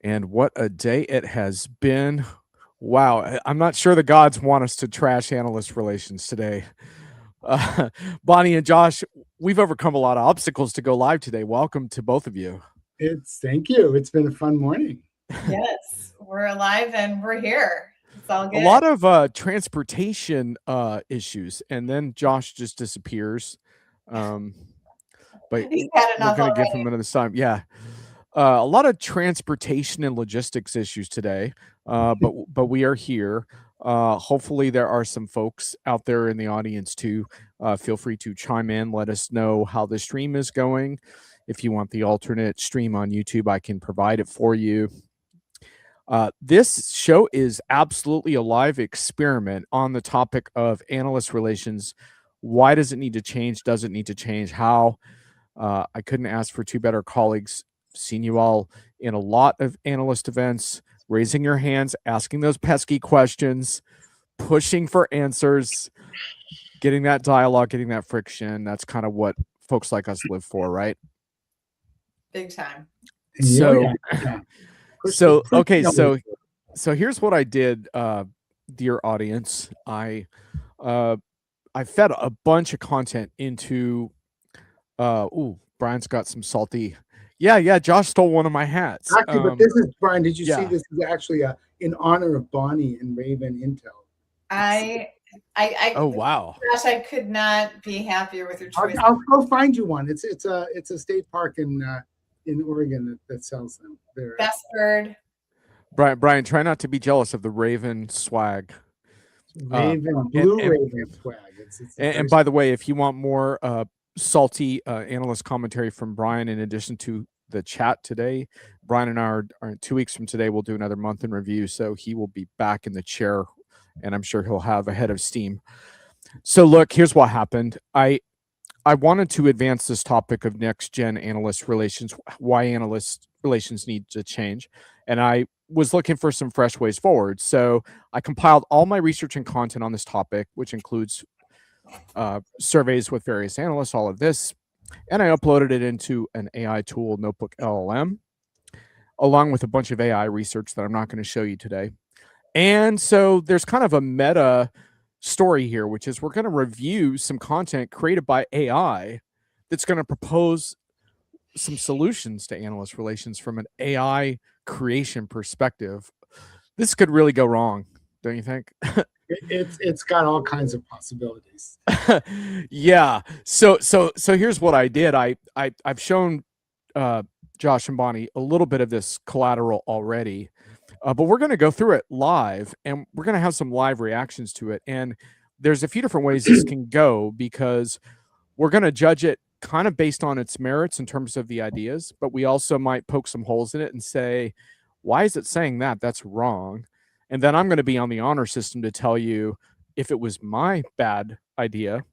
And what a day it has been. Wow, I'm not sure the gods want us to trash analyst relations today. Uh, Bonnie and Josh, we've overcome a lot of obstacles to go live today. Welcome to both of you. Thank you. It's been a fun morning. Yes, we're alive and we're here. It's all good. A lot of transportation issues, and then Josh just disappears. But He's had we're enough going to give already. him another time. Yeah. A lot of transportation and logistics issues today, but we are here. Hopefully, there are some folks out there in the audience too. Feel free to chime in. Let us know how the stream is going. If you want the alternate stream on YouTube, I can provide it for you. This show is absolutely a live experiment on the topic of analyst relations. Why does it need to change? Does it need to change? How? I couldn't ask for two better colleagues. Seen you all in a lot of analyst events, raising your hands, asking those pesky questions, pushing for answers, getting that dialogue, getting that friction. That's kind of what folks like us live for, right? Big time. So, Yeah. Okay, so here's what I did, dear audience. I fed a bunch of content into. Brian's got some salty. Yeah. Josh stole one of my hats. Actually, but this is Brian. Did you see yeah. this is actually in honor of Bonnie and Raven Intel? Oh wow. Gosh, I could not be happier with your choice. I'll go find you one. It's a state park in Oregon that sells them. Best bird. Brian, try not to be jealous of the Raven swag. Raven, blue Raven swag. And by the way, if you want more salty analyst commentary from Brian, in addition to the chat today, Brian and I are 2 weeks from today, we'll do another month in review. So he will be back in the chair, and I'm sure he'll have a head of steam. So look, here's what happened. I wanted to advance this topic of next gen analyst relations, why analyst relations need to change. And I was looking for some fresh ways forward. So I compiled all my research and content on this topic, which includes surveys with various analysts, all of this, and I uploaded it into an AI tool, Notebook LLM, along with a bunch of AI research that I'm not going to show you today. And so there's kind of a meta story here, which is we're going to review some content created by AI that's going to propose some solutions to analyst relations from an AI creation perspective. This could really go wrong, don't you think? It's got all kinds of possibilities. Yeah. So here's what I did. I've shown Josh and Bonnie a little bit of this collateral already, but we're going to go through it live, and we're going to have some live reactions to it. And there's a few different ways this can go, because we're going to judge it kind of based on its merits in terms of the ideas, but we also might poke some holes in it and say, why is it saying that? That's wrong. And then I'm going to be on the honor system to tell you if it was my bad idea,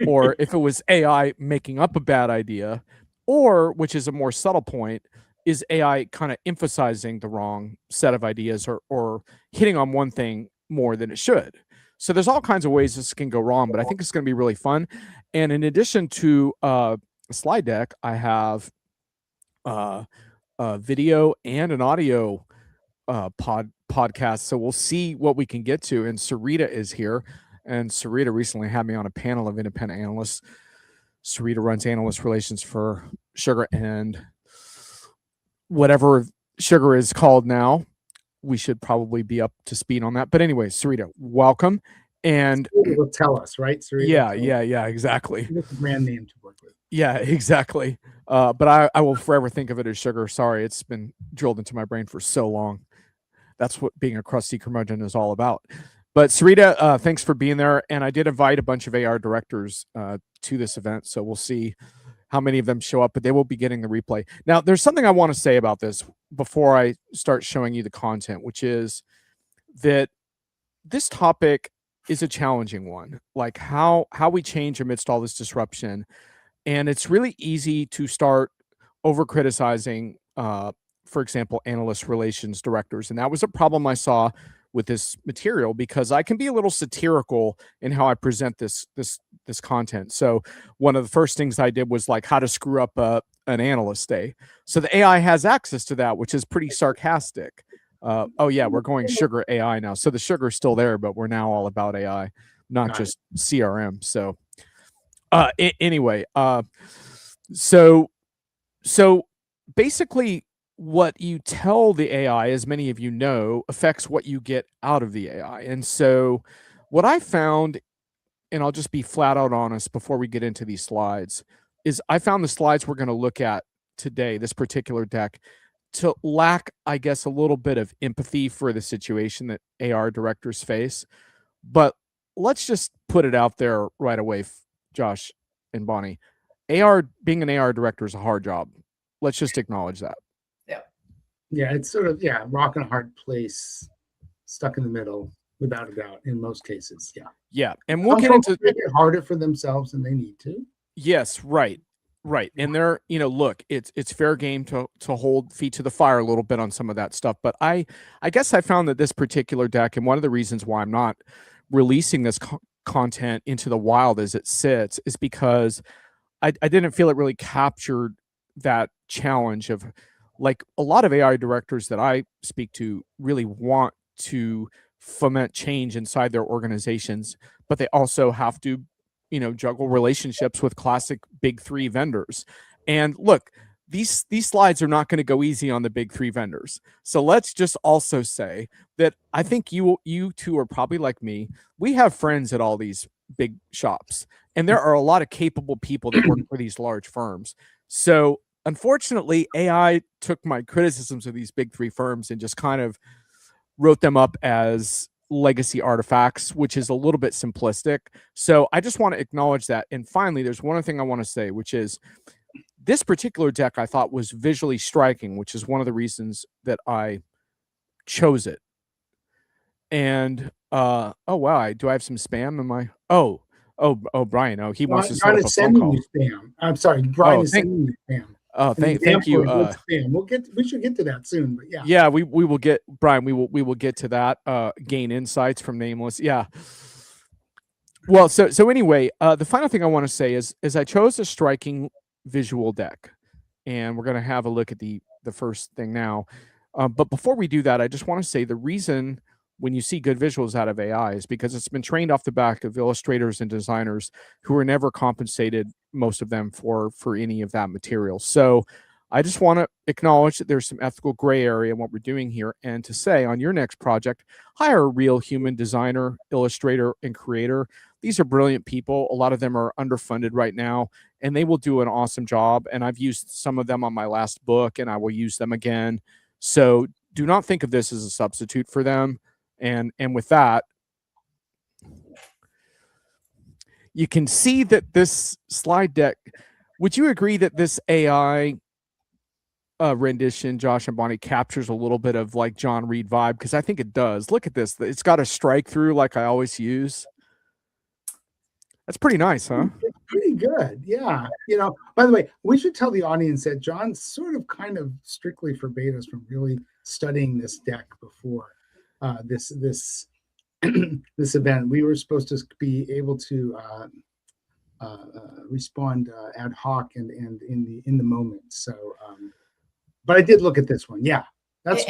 or if it was AI making up a bad idea, or, which is a more subtle point, is AI kind of emphasizing the wrong set of ideas, or hitting on one thing more than it should. So there's all kinds of ways this can go wrong, but I think it's going to be really fun. And in addition to a slide deck, I have a video and an audio podcast. So we'll see what we can get to. And Sarita is here. And Sarita recently had me on a panel of independent analysts. Sarita runs analyst relations for Sugar and whatever Sugar is called now. We should probably be up to speed on that. But anyway, Sarita, welcome. And Sarita will tell us, right? Sarita yeah, exactly. It's a brand name to work with. Yeah, exactly. But I will forever think of it as Sugar. Sorry, it's been drilled into my brain for so long. That's what being a crusty curmudgeon is all about. But Sarita, thanks for being there. And I did invite a bunch of AR directors to this event. So we'll see how many of them show up, but they will be getting the replay. Now, there's something I want to say about this before I start showing you the content, which is that this topic is a challenging one, like how we change amidst all this disruption. And it's really easy to start over criticizing, for example, analyst relations directors. And that was a problem I saw with this material, because I can be a little satirical in how I present this content. So one of the first things I did was like how to screw up a an analyst day. So the AI has access to that, which is pretty sarcastic. Oh yeah, we're going sugar AI now. So the sugar's still there, but we're now all about AI, not just CRM. So anyway, so basically what you tell the AI, as many of you know, affects what you get out of the AI. And so what I found, and I'll just be flat out honest before we get into these slides, is I found the slides we're going to look at today, this particular deck, to lack, I guess, a little bit of empathy for the situation that AR directors face. But let's just put it out there right away, Josh and Bonnie. Being an AR director is a hard job. Let's just acknowledge that. Yeah, it's sort of rock and a hard place, stuck in the middle, without a doubt, in most cases. Yeah, and we'll get into make it harder for themselves than they need to. Yes, right. And they're, look, it's fair game to hold feet to the fire a little bit on some of that stuff. But I guess I found that this particular deck, and one of the reasons why I'm not releasing this content into the wild as it sits, is because I didn't feel it really captured that challenge of, like, a lot of AI directors that I speak to really want to foment change inside their organizations, but they also have to, juggle relationships with classic big three vendors. And look, these slides are not going to go easy on the big three vendors. So let's just also say that I think you two are probably like me. We have friends at all these big shops, and there are a lot of capable people that work for these large firms. So unfortunately, AI took my criticisms of these big three firms and just kind of wrote them up as legacy artifacts, which is a little bit simplistic. So I just want to acknowledge that. And finally, there's one other thing I want to say, which is this particular deck I thought was visually striking, which is one of the reasons that I chose it. And oh wow, do I have some spam in my Brian, he wants to set up a phone call. Spam. I'm sorry, Brian is sending you spam. Oh, thank you. We should get to that soon, but yeah, we will get, Brian. We will get to that. Gain insights from Nameless. Yeah. Well, so anyway, the final thing I want to say is I chose a striking visual deck, and we're going to have a look at the first thing now. But before we do that, I just want to say the reason when you see good visuals out of AI is because it's been trained off the back of illustrators and designers who are never compensated, most of them, for any of that material. So I just want to acknowledge that there's some ethical gray area in what we're doing here, and to say on your next project, hire a real human designer, illustrator, and creator. These are brilliant people. A lot of them are underfunded right now, and they will do an awesome job. And I've used some of them on my last book, and I will use them again. So do not think of this as a substitute for them. And with that, you can see that this slide deck, would you agree that this AI rendition, Josh and Bonnie, captures a little bit of like John Reed vibe? Because I think it does. Look at this. It's got a strike through like I always use. That's pretty nice, huh? It's pretty good. Yeah. By the way, we should tell the audience that John sort of kind of strictly forbade us from really studying this deck before this this event. We were supposed to be able to respond ad hoc and in the moment. So, but I did look at this one. Yeah, that's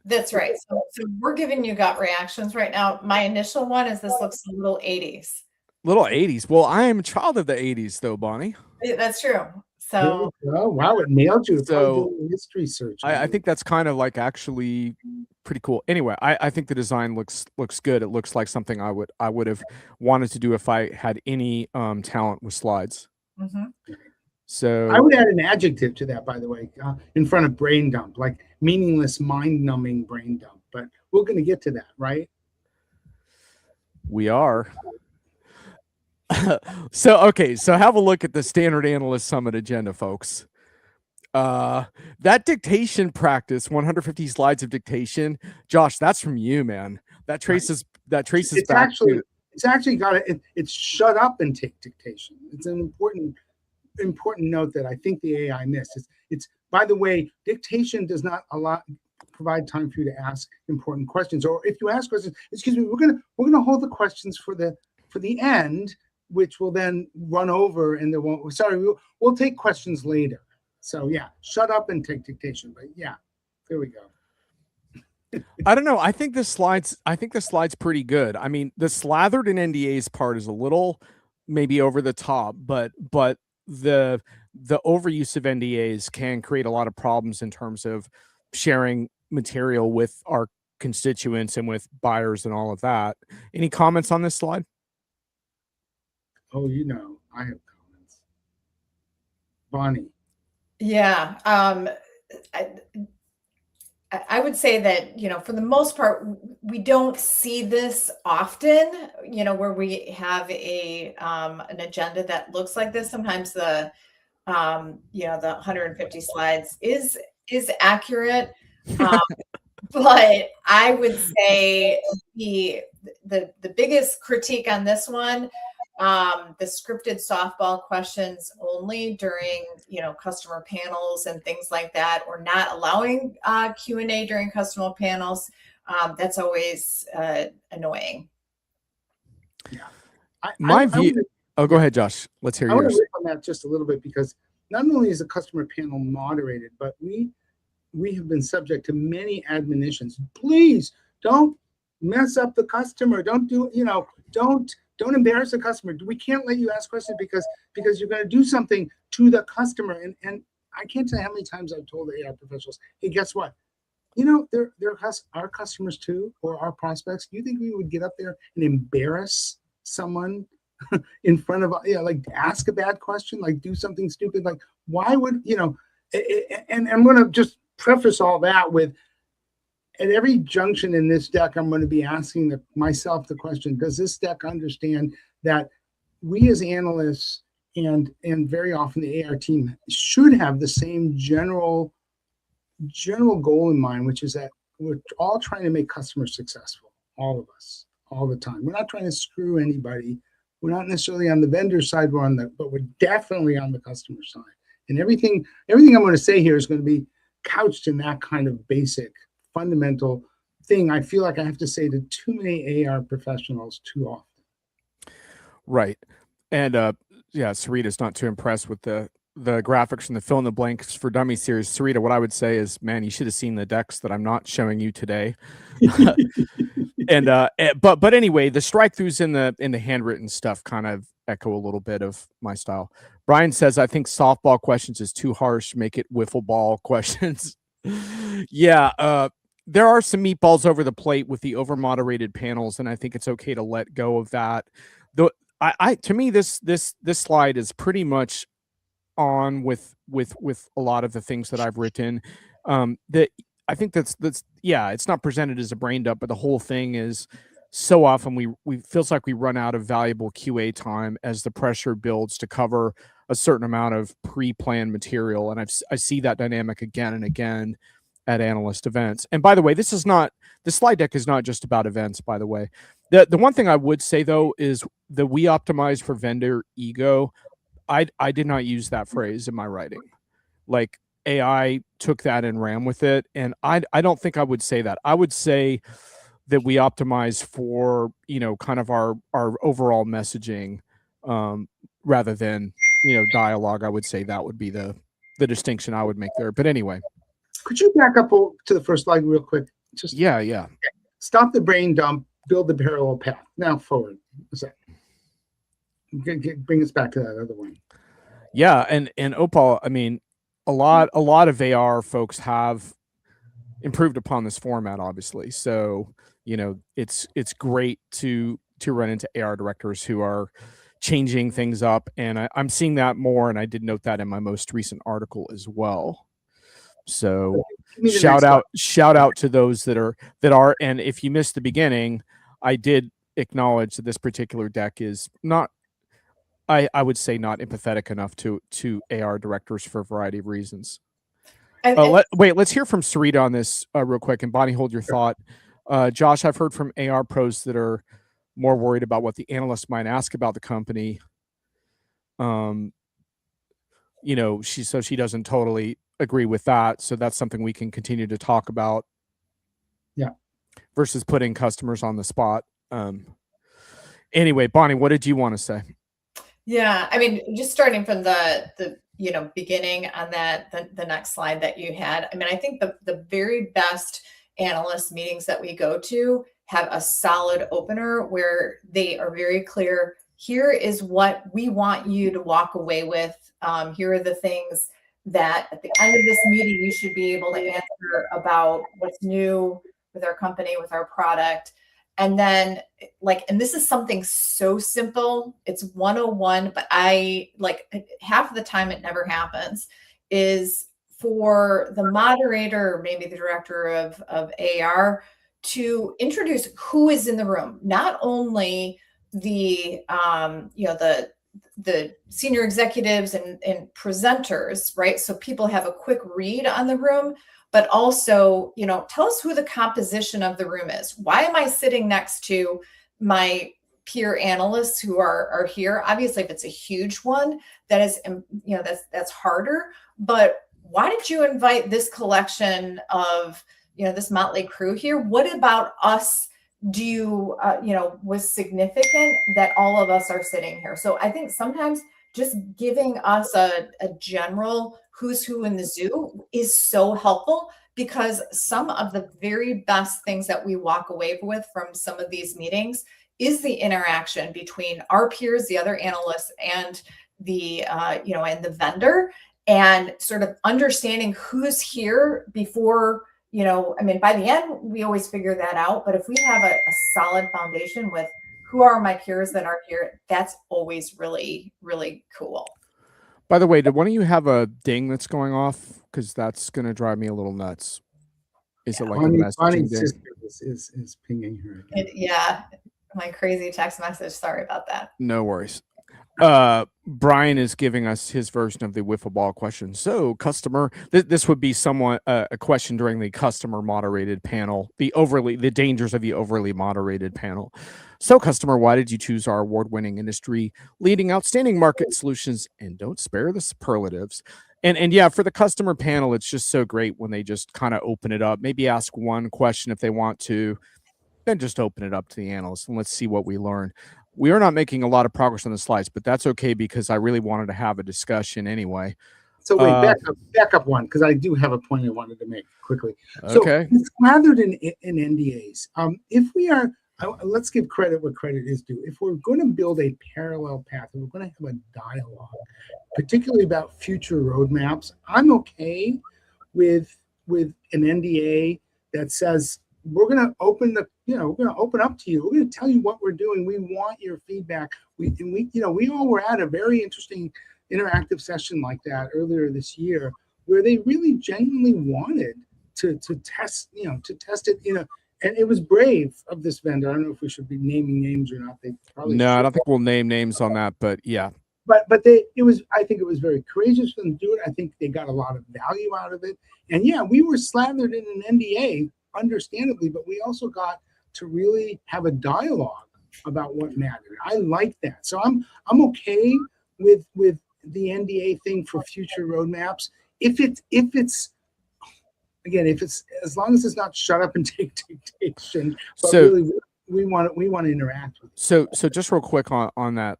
That's right. So we're giving you gut reactions right now. My initial one is this looks a little 80s. Little 80s. Well, I am a child of the 80s, though, Bonnie. That's true. So wow, it nailed you. So history search. I think that's kind of like actually pretty cool. Anyway, I think the design looks good. It looks like something I would have wanted to do if I had any talent with slides. Mm-hmm. So I would add an adjective to that, by the way, in front of brain dump, like meaningless, mind-numbing brain dump. But we're going to get to that, right? We are. So have a look at the Standard Analyst Summit agenda, folks. That dictation practice, 150 slides of dictation, Josh, that's from you, man. That traces back to. It's actually got it. It's shut up and take dictation. It's an important note that I think the AI missed. It's by the way, dictation does not provide time for you to ask important questions. Or if you ask questions, excuse me, we're gonna hold the questions for the end. which will then run over, and there won't. Sorry, we'll take questions later. So yeah, shut up and take dictation. But yeah, there we go. I don't know. I think this slide's pretty good. I mean, the slathered in NDAs part is a little maybe over the top, but the overuse of NDAs can create a lot of problems in terms of sharing material with our constituents and with buyers and all of that. Any comments on this slide? Oh, I have comments. Bonnie. Yeah. I would say that, for the most part, we don't see this often, where we have an agenda that looks like this. Sometimes the 150 slides is accurate. But I would say the biggest critique on this one, the scripted softball questions only during customer panels and things like that, or not allowing Q&A during customer panels, that's always annoying. Yeah, my view. Go ahead, Josh. Let's hear yours. I want to riff on that just a little bit, because not only is the customer panel moderated, but we have been subject to many admonitions. Please don't mess up the customer. Don't do, don't embarrass the customer. We can't let you ask questions because you're going to do something to the customer. And I can't tell you how many times I've told the AI professionals, hey, guess what? They're our customers too, or our prospects. Do you think we would get up there and embarrass someone in front of, like ask a bad question, like do something stupid? Like, why would, and I'm going to just preface all that with, at every junction in this deck, I'm going to be asking myself the question, does this deck understand that we as analysts and very often the AR team should have the same general goal in mind, which is that we're all trying to make customers successful, all of us, all the time. We're not trying to screw anybody. We're not necessarily on the vendor side, but we're definitely on the customer side. And everything I'm going to say here is going to be couched in that kind of basic fundamental thing I feel like I have to say to too many AR professionals too often. Right. And Sarita's not too impressed with the graphics from the fill in the blanks for dummy series. Sarita, what I would say is, man, you should have seen the decks that I'm not showing you today. And but anyway, the strike throughs in the handwritten stuff kind of echo a little bit of my style. Brian says, I think softball questions is too harsh. Make it wiffle ball questions. Yeah, there are some meatballs over the plate with the over moderated panels, and I think it's okay to let go of that. Though to me, this slide is pretty much on with a lot of the things that I've written. That I think that's it's not presented as a brain dump, but the whole thing is so often we feels like we run out of valuable QA time as the pressure builds to cover a certain amount of pre-planned material, and I see that dynamic again and again at analyst events. And by the way, the slide deck is not just about events, by the way. The one thing I would say though is that we optimize for vendor ego. I did not use that phrase in my writing. Like, AI took that and ran with it, and I don't think I would say that. I would say that we optimize for kind of our overall messaging rather than dialogue. I would say that would be the distinction I would make there. But anyway, could you back up to the first slide real quick? Just yeah. Stop the brain dump, build the parallel path. Now forward. What's that? Bring us back to that other one. Yeah, and Opal, I mean, a lot of AR folks have improved upon this format, obviously. So it's great to run into AR directors who are changing things up, and I'm seeing that more, and I did note that in my most recent article as well. So shout out to those that are, and if you missed the beginning, I did acknowledge that this particular deck is not, I would say, not empathetic enough to AR directors for a variety of reasons. Let's hear from Sarita on this real quick, and Bonnie, hold your thought. Josh, I've heard from AR pros that are more worried about what the analyst might ask about the company. She doesn't totally agree with that. So that's something we can continue to talk about. Yeah. Versus putting customers on the spot. Anyway, Bonnie, what did you want to say? Yeah, I mean, just starting from the beginning on the next slide that you had. I mean, I think the very best analyst meetings that we go to have a solid opener where they are very clear. Here is what we want you to walk away with. Here are the things that at the end of this meeting you should be able to answer about what's new with our company, with our product. And then and this is something so simple, it's 101, but I half of the time it never happens, is for the moderator or maybe the director of AR to introduce who is in the room, not only the the senior executives and presenters, right? So people have a quick read on the room, but also, tell us who the composition of the room is. Why am I sitting next to my peer analysts who are here? Obviously, if it's a huge one, that is, that's harder. But why did you invite this collection of, this motley crew here? What about us was significant that all of us are sitting here? So I think sometimes just giving us a general who's who in the zoo is so helpful, because some of the very best things that we walk away with from some of these meetings is the interaction between our peers, the other analysts, and the and the vendor, and sort of understanding who's here before, I mean, by the end, we always figure that out. But if we have a solid foundation with who are my peers that are here, that's always really, really cool. By the way, did one of you have a ding that's going off? Because that's going to drive me a little nuts. Is it like a messaging ding? Sister is pinging her again. My crazy text message. Sorry about that. No worries. Brian is giving us his version of the wiffle ball question. So, customer, this would be somewhat a question during the customer moderated panel, the dangers of the overly moderated panel. So, customer, why did you choose our award-winning industry leading outstanding market solutions? And don't spare the superlatives. And yeah, for the customer panel, it's just so great when they just kind of open it up, maybe ask one question if they want to, then just open it up to the analysts and let's see what we learn. We are not making a lot of progress on the slides, but that's okay because I really wanted to have a discussion anyway. So wait, back up one, because I do have a point I wanted to make quickly. Okay. So it's gathered in NDAs. If we are, let's give credit where credit is due. If we're going to build a parallel path, and we're going to have a dialogue, particularly about future roadmaps, I'm okay with an NDA that says we're going to open we're going to open up to you. We're going to tell you what we're doing. We want your feedback. We all were at a very interesting interactive session like that earlier this year, where they really genuinely wanted to test it, and it was brave of this vendor. I don't know if we should be naming names or not. They probably no, I don't think we'll name names on that, but yeah. But I think it was very courageous for them to do it. I think they got a lot of value out of it. And yeah, we were slathered in an NDA, understandably, but we also got to really have a dialogue about what mattered. I like that. So I'm okay with the NDA thing for future roadmaps. If it's as long as it's not shut up and take dictation, but so, really we want to interact with it. So just real quick on that,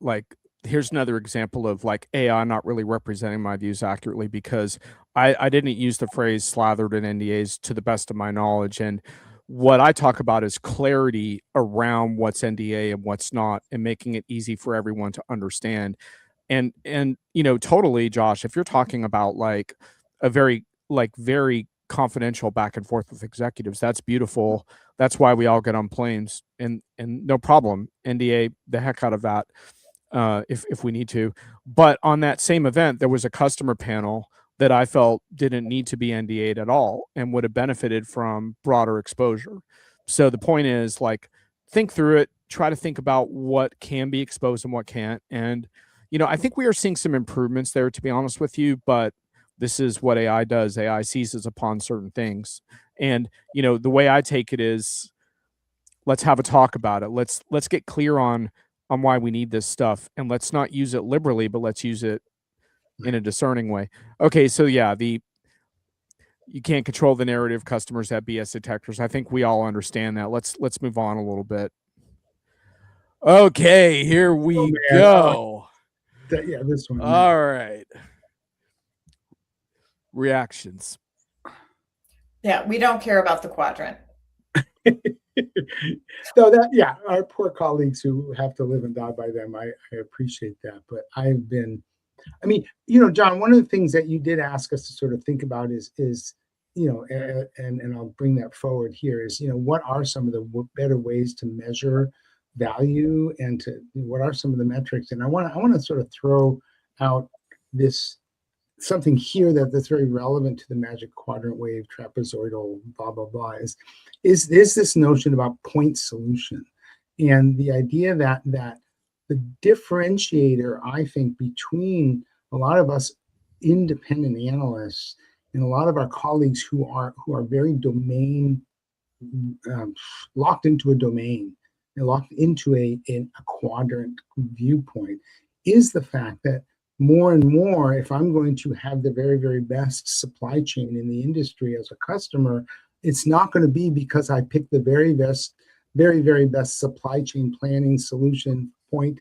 here's another example of AI not really representing my views accurately, because I didn't use the phrase slathered in NDAs to the best of my knowledge. And what I talk about is clarity around what's NDA and what's not, and making it easy for everyone to understand. And totally, Josh, if you're talking about a very confidential back and forth with executives, that's beautiful. That's why we all get on planes, and no problem, NDA the heck out of that if we need to. But on that same event, there was a customer panel that I felt didn't need to be NDA'd at all and would have benefited from broader exposure. So the point is, think through it, try to think about what can be exposed and what can't. And, I think we are seeing some improvements there, to be honest with you, but this is what AI does. AI seizes upon certain things. And, the way I take it is, let's have a talk about it. Let's get clear on why we need this stuff, and let's not use it liberally, but let's use it in a discerning way. Okay, so yeah, you can't control the narrative. Customers have BS detectors. I think we all understand that. Let's move on a little bit. Okay, here we go. Yeah, this one. All right. Reactions. Yeah, we don't care about the quadrant. So that, yeah, our poor colleagues who have to live and die by them, I appreciate that. But I've been, I mean, John, one of the things that you did ask us to sort of think about is, and I'll bring that forward here is, what are some of the better ways to measure value and to what are some of the metrics? And I want to sort of throw out this something here that's very relevant to the magic quadrant wave, trapezoidal, blah, blah, blah, is this notion about point solution. And the idea that the differentiator, I think, between a lot of us independent analysts and a lot of our colleagues who are very domain locked into a domain and locked into a quadrant viewpoint is the fact that more and more, if I'm going to have the very, very best supply chain in the industry as a customer, it's not going to be because I picked the very very best supply chain planning solution point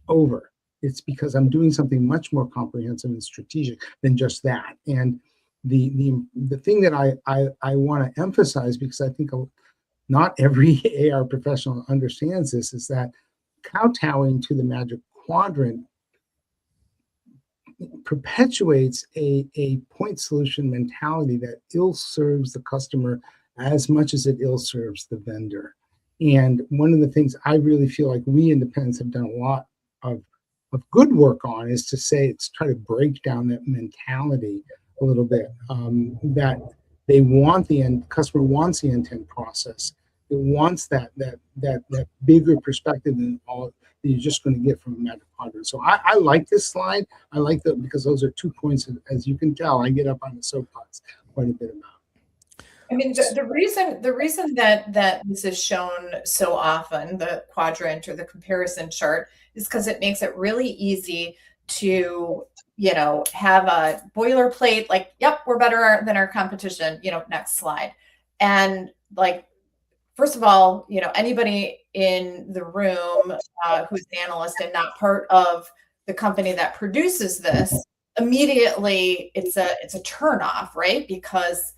over. It's because I'm doing something much more comprehensive and strategic than just that. And the thing that I want to emphasize, because I think not every AR professional understands this, is that kowtowing to the magic quadrant perpetuates a point solution mentality that ill serves the customer as much as it ill serves the vendor. And one of the things I really feel like we independents have done a lot of good work on is to say, it's try to break down that mentality a little bit, that they want the end customer wants the intent process. It wants that bigger perspective than all that you're just going to get from a magic quadrant. So I like this slide. I like that because those are 2 points, as you can tell, I get up on the soapbox quite a bit about. I mean, the reason that this is shown so often, the quadrant or the comparison chart, is because it makes it really easy to, have a boilerplate like, yep, we're better than our competition, next slide. And like, first of all, anybody in the room who's an analyst and not part of the company that produces this, immediately it's a turnoff, right? Because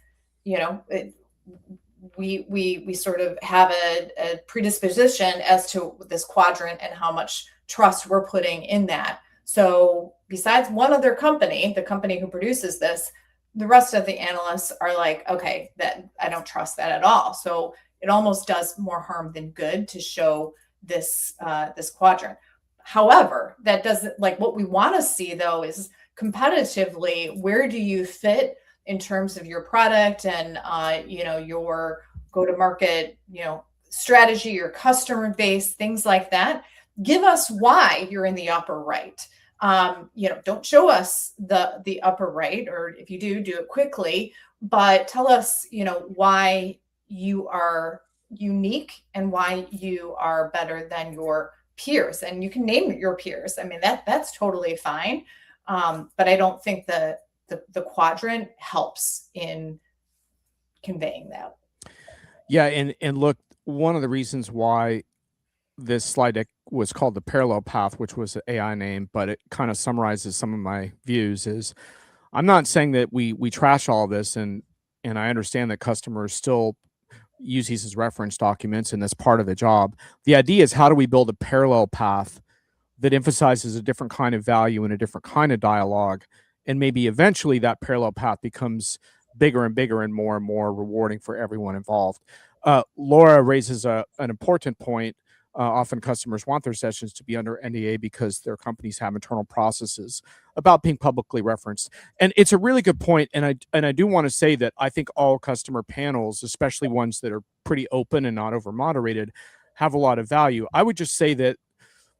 we sort of have a predisposition as to this quadrant and how much trust we're putting in that. So besides one other company, the company who produces this, the rest of the analysts are like, okay, that I don't trust that at all. So it almost does more harm than good to show this this quadrant. However, that doesn't, like, what we want to see though is competitively, where do you fit in terms of your product and your go-to-market strategy, your customer base, things like that. Give us why you're in the upper right. Don't show us the upper right, or if you do it quickly, but tell us why you are unique and why you are better than your peers. And you can name your peers. I mean, that's totally fine. But I don't think the quadrant helps in conveying that. Yeah, and look, one of the reasons why this slide deck was called the parallel path, which was an AI name, but it kind of summarizes some of my views, is I'm not saying that we trash all of this, and I understand that customers still use these as reference documents, and that's part of the job. The idea is, how do we build a parallel path that emphasizes a different kind of value and a different kind of dialogue, and maybe eventually that parallel path becomes bigger and bigger and more rewarding for everyone involved. Laura raises an important point. Often customers want their sessions to be under NDA because their companies have internal processes about being publicly referenced. And it's a really good point. And I do want to say that I think all customer panels, especially ones that are pretty open and not over moderated, have a lot of value. I would just say that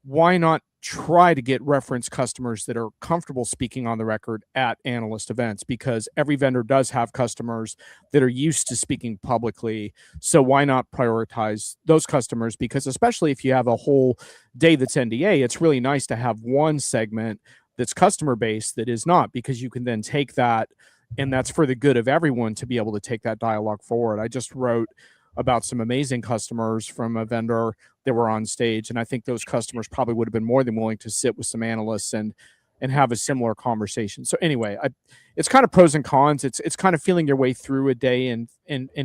why not try to get reference customers that are comfortable speaking on the record at analyst events, because every vendor does have customers that are used to speaking publicly. So why not prioritize those customers? Because especially if you have a whole day that's NDA, it's really nice to have one segment that's customer based that is not, because you can then take that, and that's for the good of everyone to be able to take that dialogue forward. I just wrote about some amazing customers from a vendor that were on stage, and I think those customers probably would have been more than willing to sit with some analysts and and have a similar conversation. So anyway, it's kind of pros and cons. It's kind of feeling your way through a day and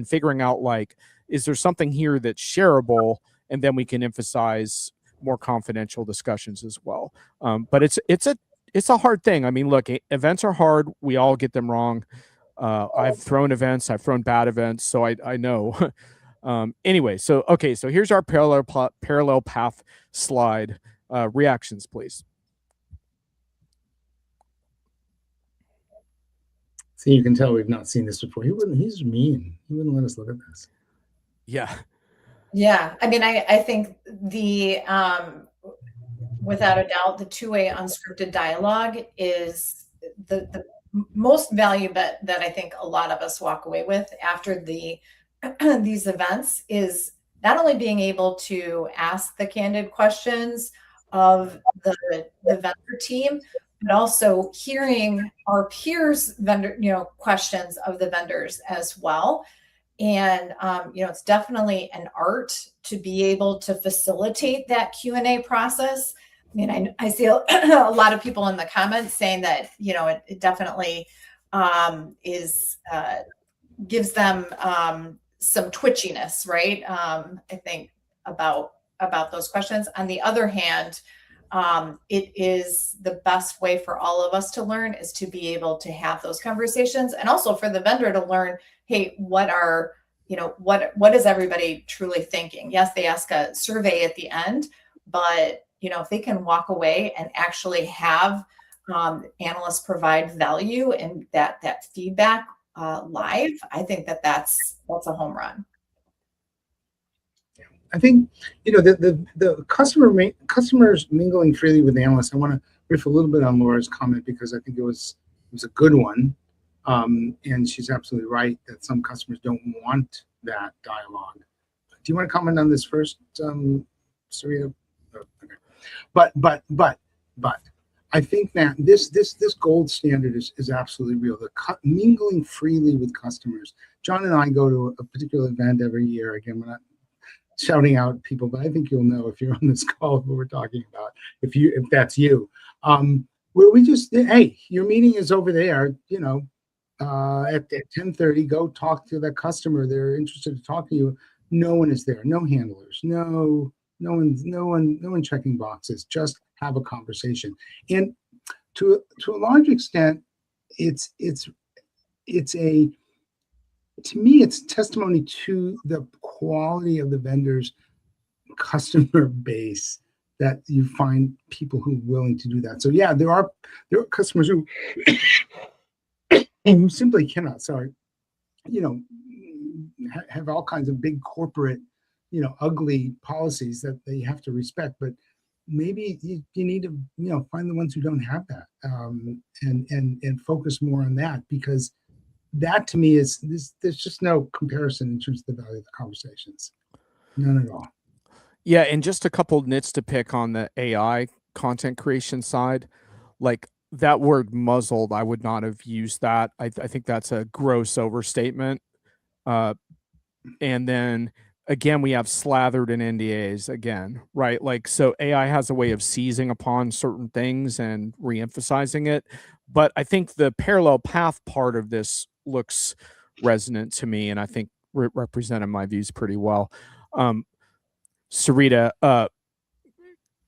figuring out, like, is there something here that's shareable, and then we can emphasize more confidential discussions as well. But it's a hard thing. I mean, look, events are hard. We all get them wrong. I've thrown events, I've thrown bad events, so I know. Anyway, so okay, so here's our parallel path slide. Reactions, please. See, you can tell we've not seen this before. He's mean. He wouldn't let us look at this. Yeah. Yeah. I mean, I think the without a doubt, the two-way unscripted dialogue is the most value that I think a lot of us walk away with after these events is not only being able to ask the candid questions of the vendor team, but also hearing our peers' vendor, questions of the vendors as well. And it's definitely an art to be able to facilitate that Q&A process. I mean, I see a lot of people in the comments saying that it definitely gives them some twitchiness, right? I think about those questions. On the other hand, it is the best way for all of us to learn is to be able to have those conversations, and also for the vendor to learn, hey, what is everybody truly thinking? Yes, they ask a survey at the end, but if they can walk away and actually have analysts provide value and that feedback live, I think that's a home run. I think the customers mingling freely with analysts. I want to riff a little bit on Laura's comment because I think it was a good one, and she's absolutely right that some customers don't want that dialogue. Do you want to comment on this first, Sarita? Oh, okay. But I think that this gold standard is absolutely real. The mingling freely with customers. John and I go to a particular event every year. Again, we're not shouting out people, but I think you'll know if you're on this call what we're talking about. If that's you, where we just, hey, your meeting is over there. At 10:30, go talk to that customer. They're interested to talk to you. No one is there. No handlers. No one checking boxes. Just have a conversation. And to a large extent, to me, it's testimony to the quality of the vendor's customer base that you find people who are willing to do that. So yeah, there are customers who simply cannot. Sorry, have all kinds of big corporate, ugly policies that they have to respect. But maybe you need to find the ones who don't have that, and focus more on that, because that to me is there's just no comparison in terms of the value of the conversations. None at all. Yeah, and just a couple nits to pick on the AI content creation side. Like that word muzzled, I would not have used that. I think that's a gross overstatement. And then again, we have slathered in NDAs again, right? Like, so AI has a way of seizing upon certain things and re-emphasizing it. But I think the parallel path part of this looks resonant to me, and I think represented my views pretty well. Sarita,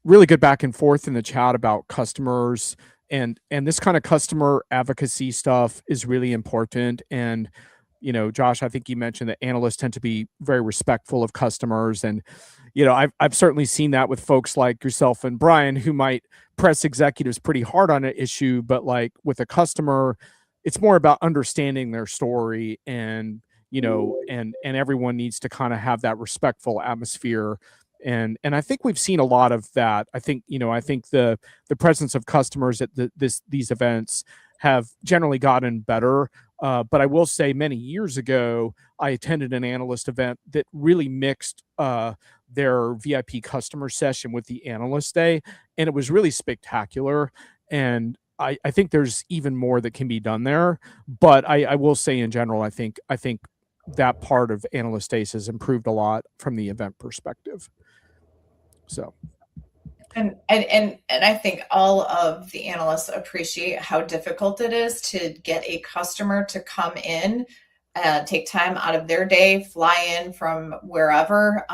really good back and forth in the chat about customers, and this kind of customer advocacy stuff is really important. And Josh, I think you mentioned that analysts tend to be very respectful of customers, and I've certainly seen that with folks like yourself and Brian, who might press executives pretty hard on an issue, but like with a customer, it's more about understanding their story, and and everyone needs to kind of have that respectful atmosphere. And I think we've seen a lot of that. I think the presence of customers at these events have generally gotten better. But I will say, many years ago, I attended an analyst event that really mixed their VIP customer session with the analyst day, and it was really spectacular. And I think there's even more that can be done there. But I will say, in general, I think that part of analyst days has improved a lot from the event perspective. So And I think all of the analysts appreciate how difficult it is to get a customer to come in, take time out of their day, fly in from wherever,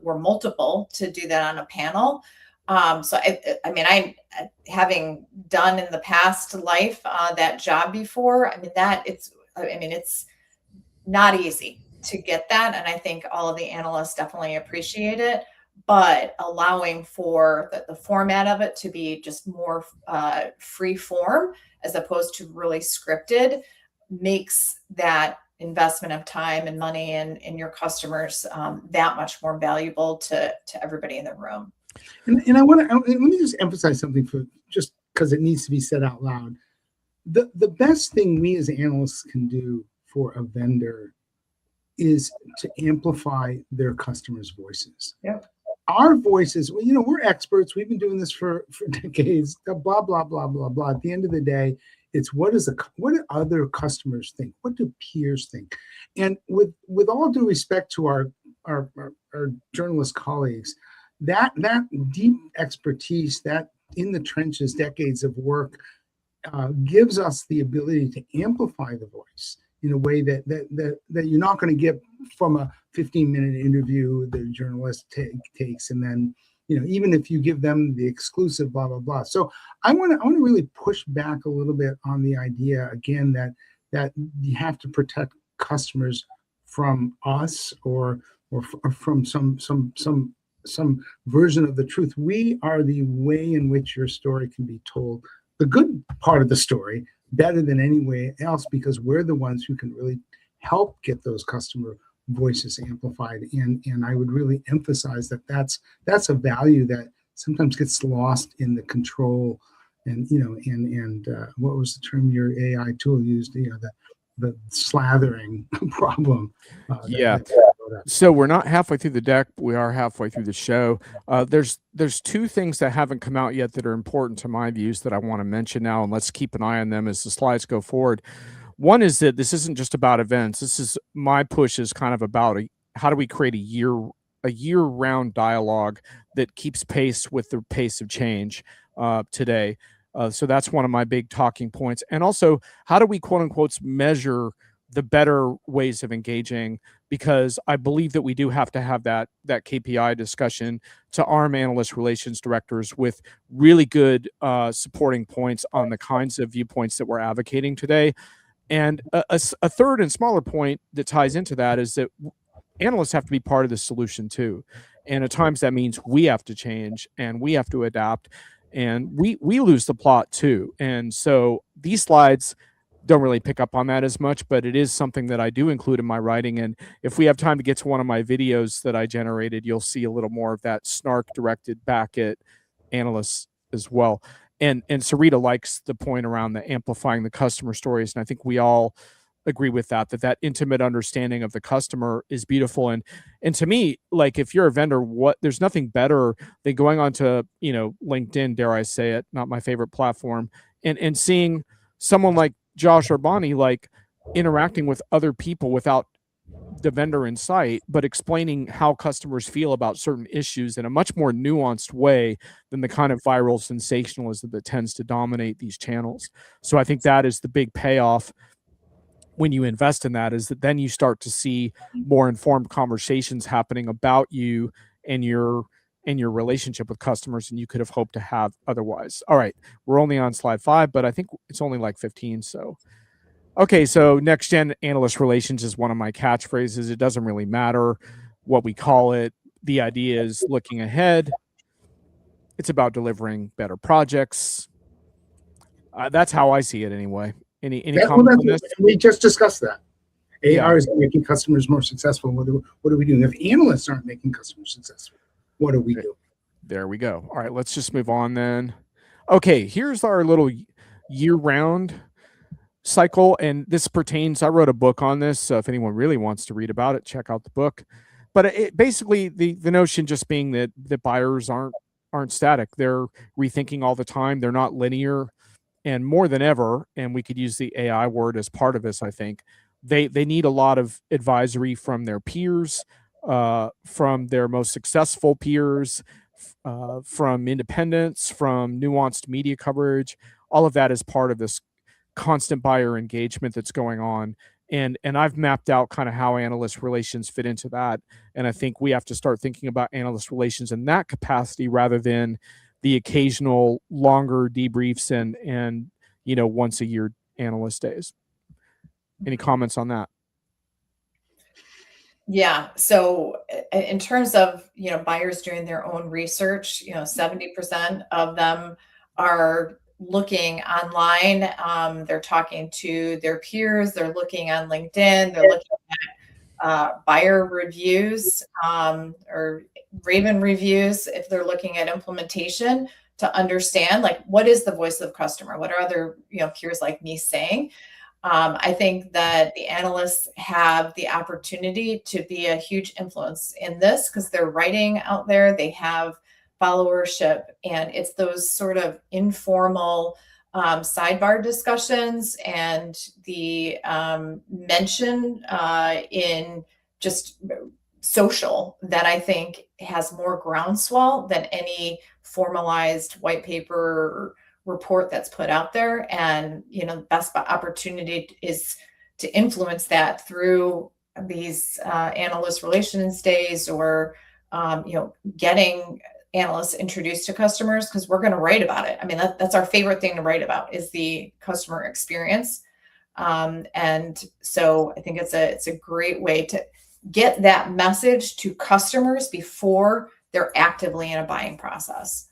or multiple, to do that on a panel. So I mean, I having done in the past life that job before. I mean, it's not easy to get that, and I think all of the analysts definitely appreciate it. But allowing for the format of it to be just more free form as opposed to really scripted makes that investment of time and money and your customers that much more valuable to everybody in the room. And I want to let me just emphasize something for just because it needs to be said out loud. The best thing we as analysts can do for a vendor is to amplify their customers' voices. Yep. Our voices, well, we're experts. We've been doing this for decades. Blah blah blah blah blah. At the end of the day, it's what do other customers think? What do peers think? And with all due respect to our journalist colleagues, that deep expertise, that in the trenches, decades of work, gives us the ability to amplify the voice in a way that you're not going to get from a 15-minute interview the journalist takes, and then even if you give them the exclusive blah blah blah. So I want to really push back a little bit on the idea again that you have to protect customers from us or from some version of the truth. We are the way in which your story can be told, the good part of the story, better than any way else, because we're the ones who can really help get those customer voices amplified. And I would really emphasize that's a value that sometimes gets lost in the control and what was the term your AI tool used? The slathering problem. Yeah. So we're not halfway through the deck, but we are halfway through the show. There's two things that haven't come out yet that are important to my views that I want to mention now, and let's keep an eye on them as the slides go forward. One is that this isn't just about events. This is my push is kind of about how do we create a year-round dialogue that keeps pace with the pace of change today. So that's one of my big talking points. And also, how do we quote unquote measure the better ways of engaging? Because I believe that we do have to have that KPI discussion to arm analyst relations directors with really good supporting points on the kinds of viewpoints that we're advocating today. And a third and smaller point that ties into that is that analysts have to be part of the solution too. And at times that means we have to change and we have to adapt, and we lose the plot too. And so these slides don't really pick up on that as much, but it is something that I do include in my writing. And if we have time to get to one of my videos that I generated, you'll see a little more of that snark directed back at analysts as well. And Sarita likes the point around the amplifying the customer stories. And I think we all agree with that intimate understanding of the customer is beautiful. And to me, like, if you're a vendor, there's nothing better than going onto, LinkedIn, dare I say it, not my favorite platform, and seeing someone like Josh Urbani, like, interacting with other people without the vendor in sight, but explaining how customers feel about certain issues in a much more nuanced way than the kind of viral sensationalism that tends to dominate these channels. So I think that is the big payoff when you invest in that, is that then you start to see more informed conversations happening about you and your relationship with customers than you could have hoped to have otherwise. All right, we're only on slide 5, but I think it's only like 15. So, okay, so next gen analyst relations is one of my catchphrases. It doesn't really matter what we call it. The idea is looking ahead. It's about delivering better projects. That's how I see it anyway. Any comments on this? We just discussed that. AR is making customers more successful. What are we doing? If analysts aren't making customers successful, what do we do? There we go. All right, let's just move on then. Okay, here's our little year-round cycle, and this pertains, I wrote a book on this, so if anyone really wants to read about it, check out the book. But it basically, the notion just being that the buyers aren't static. They're rethinking all the time. They're not linear. And more than ever, and we could use the AI word as part of this, I think, they need a lot of advisory from their peers, from their most successful peers, from independents, from nuanced media coverage. All of that is part of this constant buyer engagement that's going on. And I've mapped out kind of how analyst relations fit into that. And I think we have to start thinking about analyst relations in that capacity rather than the occasional longer debriefs and once a year analyst days. Any comments on that? Yeah. So in terms of, buyers doing their own research, 70% of them are looking online. They're talking to their peers. They're looking on LinkedIn. They're looking at buyer reviews or Raven reviews if they're looking at implementation to understand, like, what is the voice of the customer? What are other, peers like me saying? I think that the analysts have the opportunity to be a huge influence in this because they're writing out there, they have followership, and it's those sort of informal sidebar discussions and the mention in just social that I think has more groundswell than any formalized white paper or report that's put out there. And the best opportunity is to influence that through these analyst relations days or getting analysts introduced to customers, because we're going to write about it. I mean, that's our favorite thing to write about is the customer experience. And so I think it's a great way to get that message to customers before they're actively in a buying process.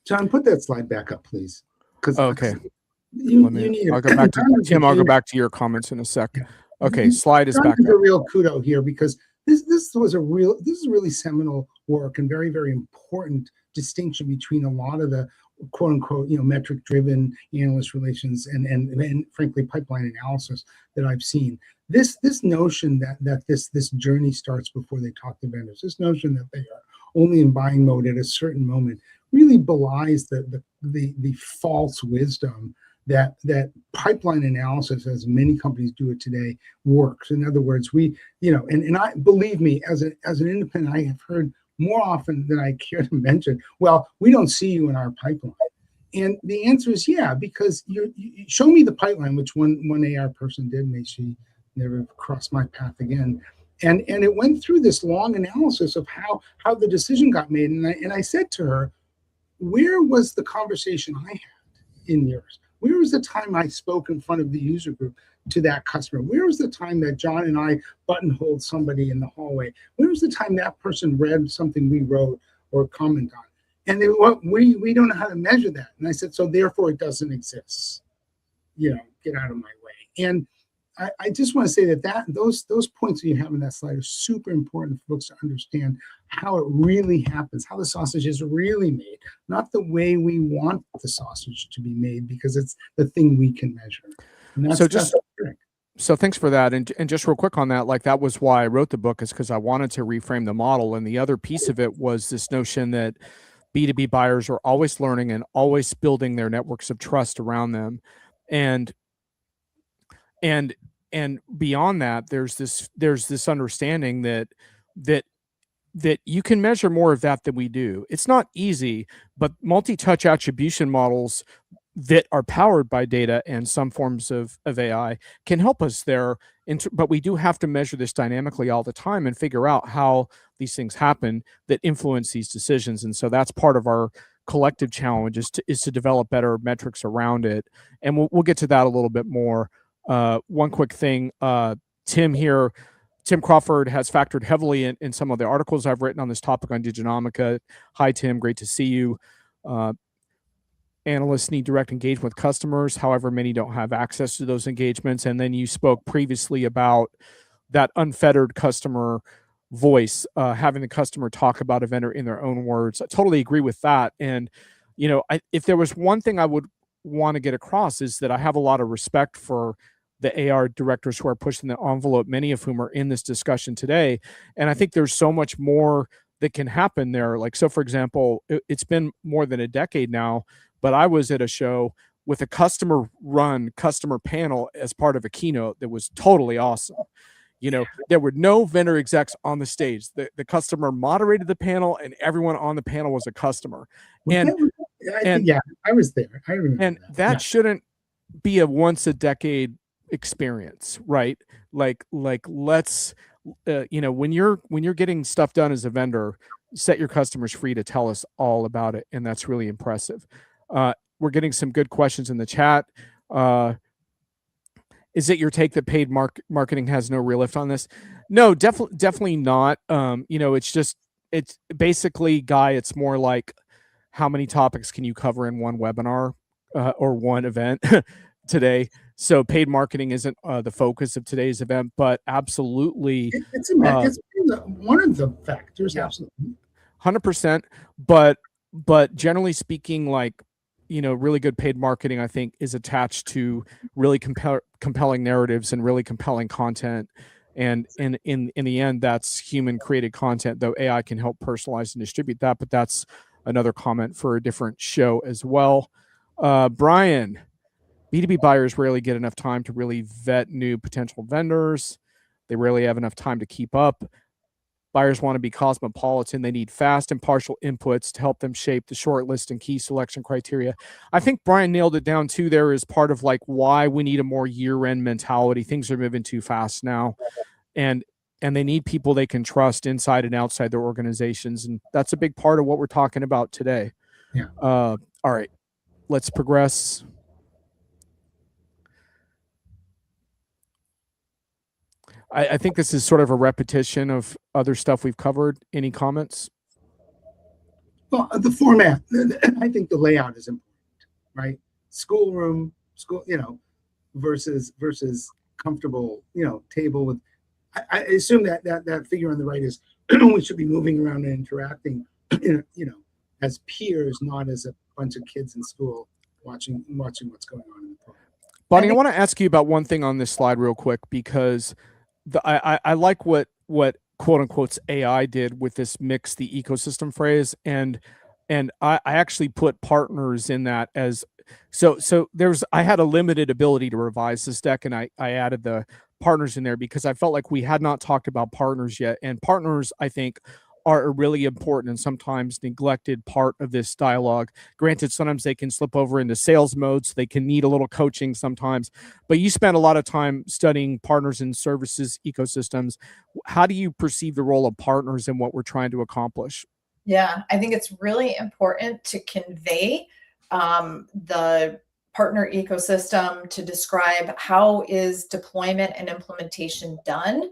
John, put that slide back up, please. Okay. I'll go back to Tim. I'll go back to your comments in a sec. Okay, slide is back. A real kudo here because this is really seminal work and very, very important distinction between a lot of the quote unquote metric driven analyst relations and frankly pipeline analysis that I've seen. This notion that this journey starts before they talk to vendors, this notion that they are only in buying mode at a certain moment, really belies the false wisdom that pipeline analysis, as many companies do it today, works. In other words, and I believe me, as an independent, I have heard more often than I care to mention, well, we don't see you in our pipeline. And the answer is yeah, because you show me the pipeline, which one AR person did, may she never crossed my path again. And it went through this long analysis of how the decision got made. And I said to her, where was the conversation I had in yours? Where was the time I spoke in front of the user group to that customer? Where was the time that John and I buttonholed somebody in the hallway? Where was the time that person read something we wrote or comment on? And we don't know how to measure that. And I said, so therefore it doesn't exist. Get out of my way. And I just want to say that those points that you have in that slide are super important for folks to understand how it really happens, how the sausage is really made, not the way we want the sausage to be made, because it's the thing we can measure. So thanks for that. And just real quick on that, like that was why I wrote the book, is because I wanted to reframe the model. And the other piece of it was this notion that B2B buyers are always learning and always building their networks of trust around them. And beyond that, there's this understanding that you can measure more of that than we do. It's not easy, but multi-touch attribution models that are powered by data and some forms of AI can help us there. But we do have to measure this dynamically all the time and figure out how these things happen that influence these decisions. And so that's part of our collective challenge is to develop better metrics around it. And we'll get to that a little bit more. One quick thing, Tim Crawford has factored heavily in some of the articles I've written on this topic on Diginomica. Hi, Tim, great to see you. Analysts need direct engagement with customers. However, many don't have access to those engagements. And then you spoke previously about that unfettered customer voice, having the customer talk about a vendor in their own words. I totally agree with that. And, if there was one thing I would want to get across is that I have a lot of respect for the AR directors who are pushing the envelope, many of whom are in this discussion today. And I think there's so much more that can happen there. Like, so for example, it's been more than a decade now, but I was at a show with a customer panel as part of a keynote that was totally awesome. You know, there were no vendor execs on the stage. The customer moderated the panel, and everyone on the panel was a customer. And I was there. I remember that shouldn't be a once a decade experience, right? Like let's when you're getting stuff done as a vendor, set your customers free to tell us all about it, and that's really impressive. We're getting some good questions in the chat. Is it your take that paid marketing has no real lift on this? No, definitely not. It's basically, Guy, it's more like how many topics can you cover in one webinar or one event today. So paid marketing isn't the focus of today's event, but absolutely, it's one of the factors. Yeah. Absolutely, 100%. But generally speaking, like, really good paid marketing, I think, is attached to really compelling narratives and really compelling content. And in the end, that's human created content, though AI can help personalize and distribute that. But that's another comment for a different show as well. Brian, B2B buyers rarely get enough time to really vet new potential vendors. They rarely have enough time to keep up. Buyers want to be cosmopolitan. They need fast, impartial inputs to help them shape the short list and key selection criteria. I think Brian nailed it down too. There is part of like why we need a more year-end mentality. Things are moving too fast now, and they need people they can trust inside and outside their organizations, and that's a big part of what we're talking about today. Yeah. All right, let's progress. I think this is sort of a repetition of other stuff we've covered. Any comments? Well, the format, I think the layout is important, right? School, versus comfortable, table with. I assume that figure on the right is we should be moving around and interacting, as peers, not as a bunch of kids in school watching what's going on in the program. Bonnie, I want to ask you about one thing on this slide real quick, because I like what quote unquote AI did with this mix the ecosystem phrase, and I actually put partners in that as so I had a limited ability to revise this deck, and I added the partners in there because I felt like we had not talked about partners yet, and partners, I think, are a really important and sometimes neglected part of this dialogue. Granted, sometimes they can slip over into sales mode, so they can need a little coaching sometimes, but you spend a lot of time studying partners and services ecosystems. How do you perceive the role of partners in what we're trying to accomplish? Yeah, I think it's really important to convey the partner ecosystem, to describe how is deployment and implementation done.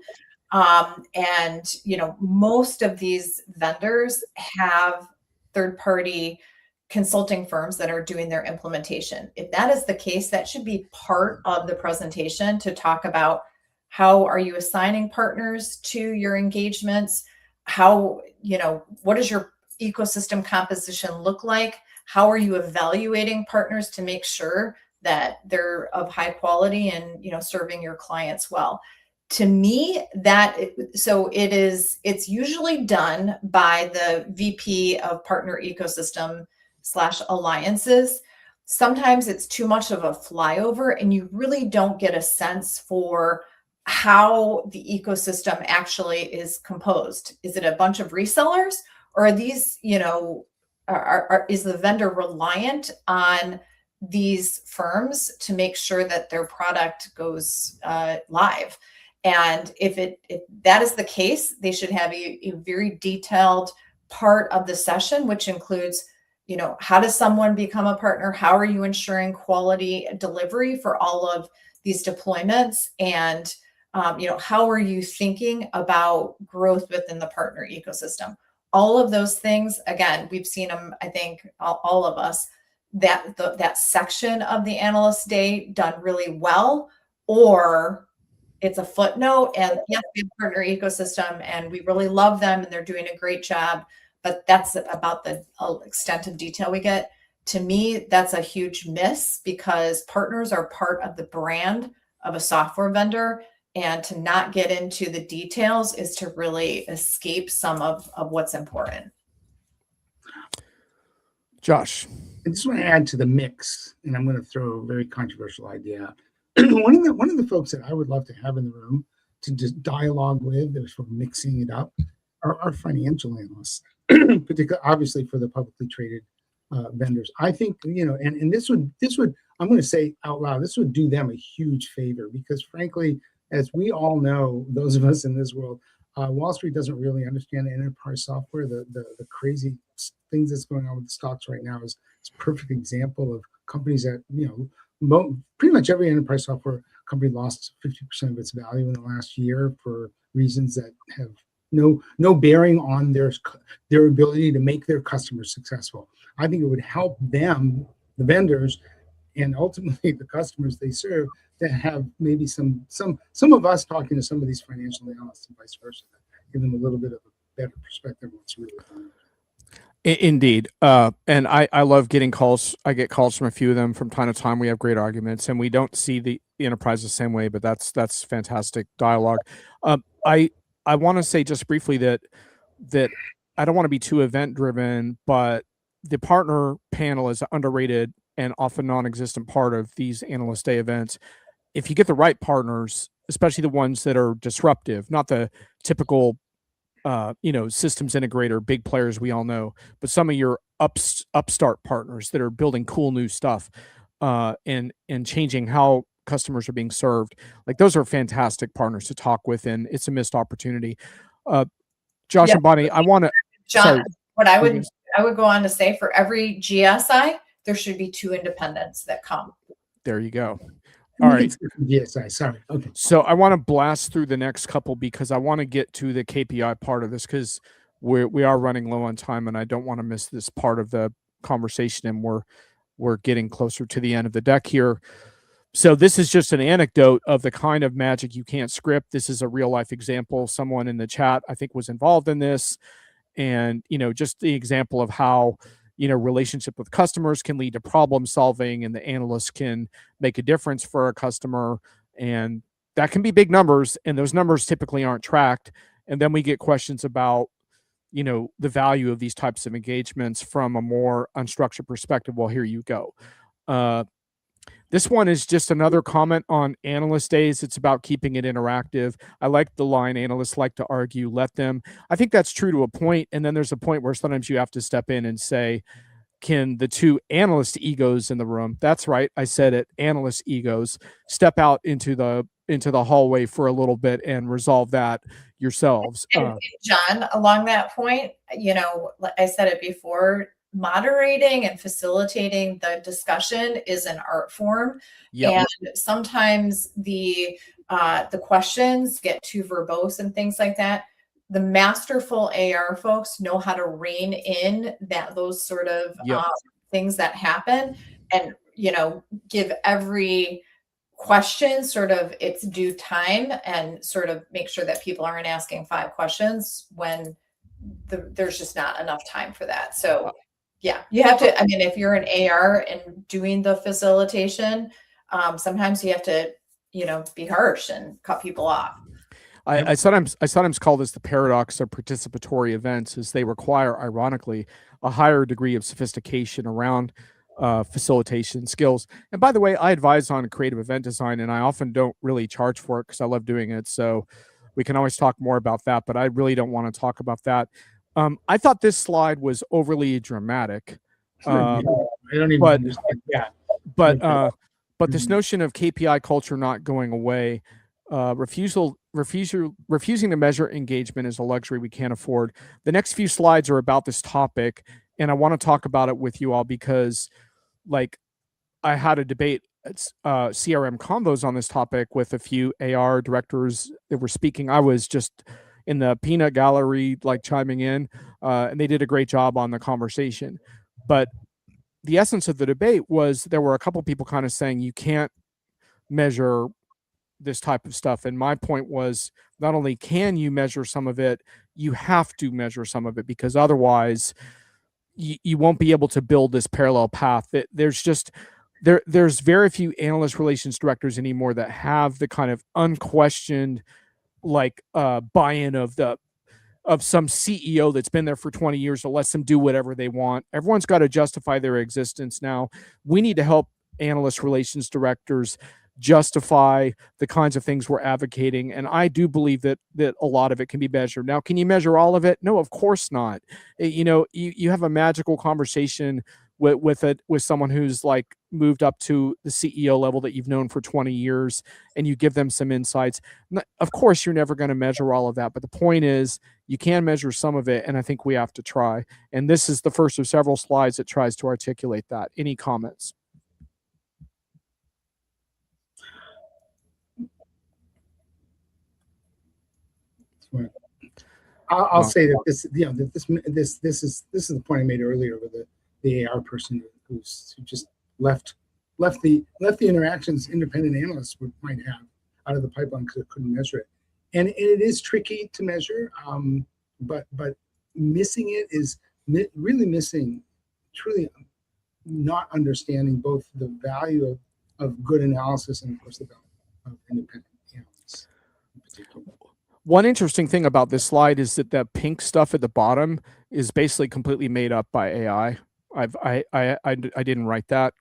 And most of these vendors have third-party consulting firms that are doing their implementation. If that is the case, that should be part of the presentation, to talk about how are you assigning partners to your engagements? How, what does your ecosystem composition look like? How are you evaluating partners to make sure that they're of high quality and, serving your clients well? To me, it's usually done by the VP of partner ecosystem / alliances. Sometimes it's too much of a flyover, and you really don't get a sense for how the ecosystem actually is composed. Is it a bunch of resellers, or are these, is the vendor reliant on these firms to make sure that their product goes live? And if that is the case, they should have a very detailed part of the session, which includes, how does someone become a partner? How are you ensuring quality delivery for all of these deployments? And, how are you thinking about growth within the partner ecosystem? All of those things, again, we've seen them, I think, all of us, that section of the analyst day done really well, or it's a footnote, and yes, we have a partner ecosystem and we really love them and they're doing a great job, but that's about the extent of detail we get. To me, that's a huge miss, because partners are part of the brand of a software vendor, and to not get into the details is to really escape some of what's important. Josh. I just want to add to the mix, and I'm going to throw a very controversial idea out. One of the folks that I would love to have in the room to just dialogue with, they're sort of mixing it up, are financial analysts, particularly obviously for the publicly traded vendors. I think, and this would, I'm going to say out loud, this would do them a huge favor, because frankly, as we all know, those of us in this world, Wall Street doesn't really understand enterprise software. The crazy things that's going on with the stocks right now is a perfect example of companies that, pretty much every enterprise software company lost 50% of its value in the last year for reasons that have no bearing on their ability to make their customers successful. I think it would help them, the vendors, and ultimately the customers they serve, to have maybe some of us talking to some of these financial analysts and vice versa, give them a little bit of a better perspective of what's really going on. Indeed. And I love getting calls. I get calls from a few of them from time to time. We have great arguments, and we don't see the enterprise the same way, but that's fantastic dialogue. I want to say just briefly that I don't want to be too event driven, but the partner panel is an underrated and often non-existent part of these analyst day events. If you get the right partners, especially the ones that are disruptive, not the typical systems integrator, big players we all know, but some of your upstart partners that are building cool new stuff and changing how customers are being served. Like, those are fantastic partners to talk with, and it's a missed opportunity. Josh and Bonnie, I want to, John, what I would go on to say, for every GSI, there should be 2 independents that come. There you go. All right. GSI, sorry. Okay. So I want to blast through the next couple, because I want to get to the KPI part of this, because we are running low on time, and I don't want to miss this part of the conversation, and we're getting closer to the end of the deck here. So this is just an anecdote of the kind of magic you can't script. This is a real life example. Someone in the chat, I think, was involved in this, and just the example of how relationship with customers can lead to problem solving, and the analyst can make a difference for a customer, and that can be big numbers, and those numbers typically aren't tracked. And then we get questions about the value of these types of engagements from a more unstructured perspective. Well, here you go. This one is just another comment on analyst days. It's about keeping it interactive. I like the line, analysts like to argue, let them. I think that's true to a point. And then there's a point where sometimes you have to step in and say, can the 2 analyst egos in the room, that's right, I said it, analyst egos, step out into the hallway for a little bit and resolve that yourselves. And John, along that point, I said it before, moderating and facilitating the discussion is an art form. Yep. And sometimes the questions get too verbose and things like that. The masterful AR folks know how to rein in those sort of things that happen, and give every question sort of its due time, and sort of make sure that people aren't asking 5 questions when there's just not enough time for that. So yeah, you have to, if you're an AR and doing the facilitation, sometimes you have to, be harsh and cut people off. I sometimes call this the paradox of participatory events, as they require, ironically, a higher degree of sophistication around facilitation skills. And by the way, I advise on creative event design, and I often don't really charge for it because I love doing it. So we can always talk more about that, but I really don't want to talk about that. I thought this slide was overly dramatic. I don't even understand that. But this notion of KPI culture not going away, refusing to measure engagement is a luxury we can't afford. The next few slides are about this topic, and I want to talk about it with you all because, I had a debate at CRM Convos on this topic with a few AR directors that were speaking. I was just in the peanut gallery, chiming in, and they did a great job on the conversation. But the essence of the debate was there were a couple people kind of saying you can't measure this type of stuff. And my point was, not only can you measure some of it, you have to measure some of it, because otherwise you won't be able to build this parallel path. There's very few analyst relations directors anymore that have the kind of unquestioned buy-in of some CEO that's been there for 20 years that lets them do whatever they want. Everyone's got to justify their existence now. We need to help analyst relations directors justify the kinds of things we're advocating. And I do believe that a lot of it can be measured. Now, can you measure all of it? No, of course not. You have a magical conversation with someone who's like moved up to the CEO level that you've known for 20 years, and you give them some insights. Of course, you're never going to measure all of that, but the point is you can measure some of it, and I think we have to try. And this is the first of several slides that tries to articulate that. Any comments? I'll say that this is the point I made earlier with the AR person who just left the interactions independent analysts might have out of the pipeline because it couldn't measure it, and it is tricky to measure, but missing it is really missing, truly not understanding both the value of good analysis and of course the value of independent analysts in particular. One interesting thing about this slide is that the pink stuff at the bottom is basically completely made up by AI. I didn't write that,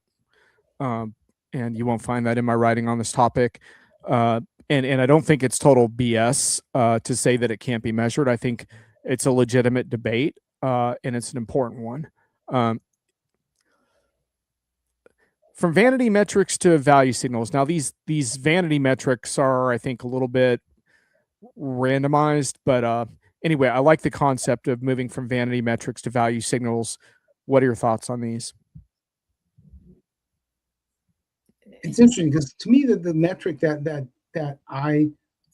and you won't find that in my writing on this topic. And I don't think it's total BS to say that it can't be measured. I think it's a legitimate debate, and it's an important one. From vanity metrics to value signals. Now, these vanity metrics are, I think, a little bit randomized, but anyway, I like the concept of moving from vanity metrics to value signals. What are your thoughts on these? It's interesting because to me the metric that I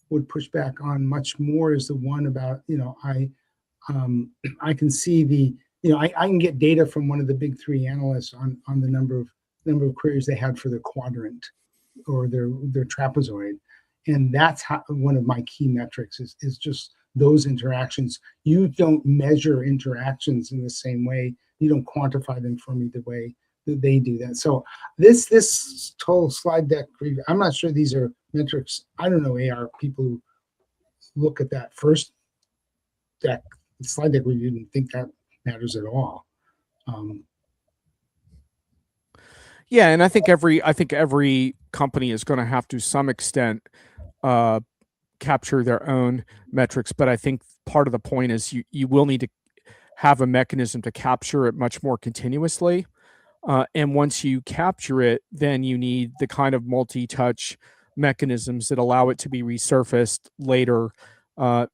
would push back on much more is the one about, I can see I can get data from one of the big three analysts on the number of queries they had for their quadrant or their trapezoid. And that's one of my key metrics is just those interactions. You don't measure interactions in the same way. You don't quantify them for me the way that they do that. So this total slide deck review, I'm not sure these are metrics. I don't know AR people who look at that first slide deck review and think that matters at all. Yeah, and I think every company is going to have to some extent capture their own metrics, but I think part of the point is you will need to have a mechanism to capture it much more continuously. And once you capture it, then you need the kind of multi-touch mechanisms that allow it to be resurfaced later,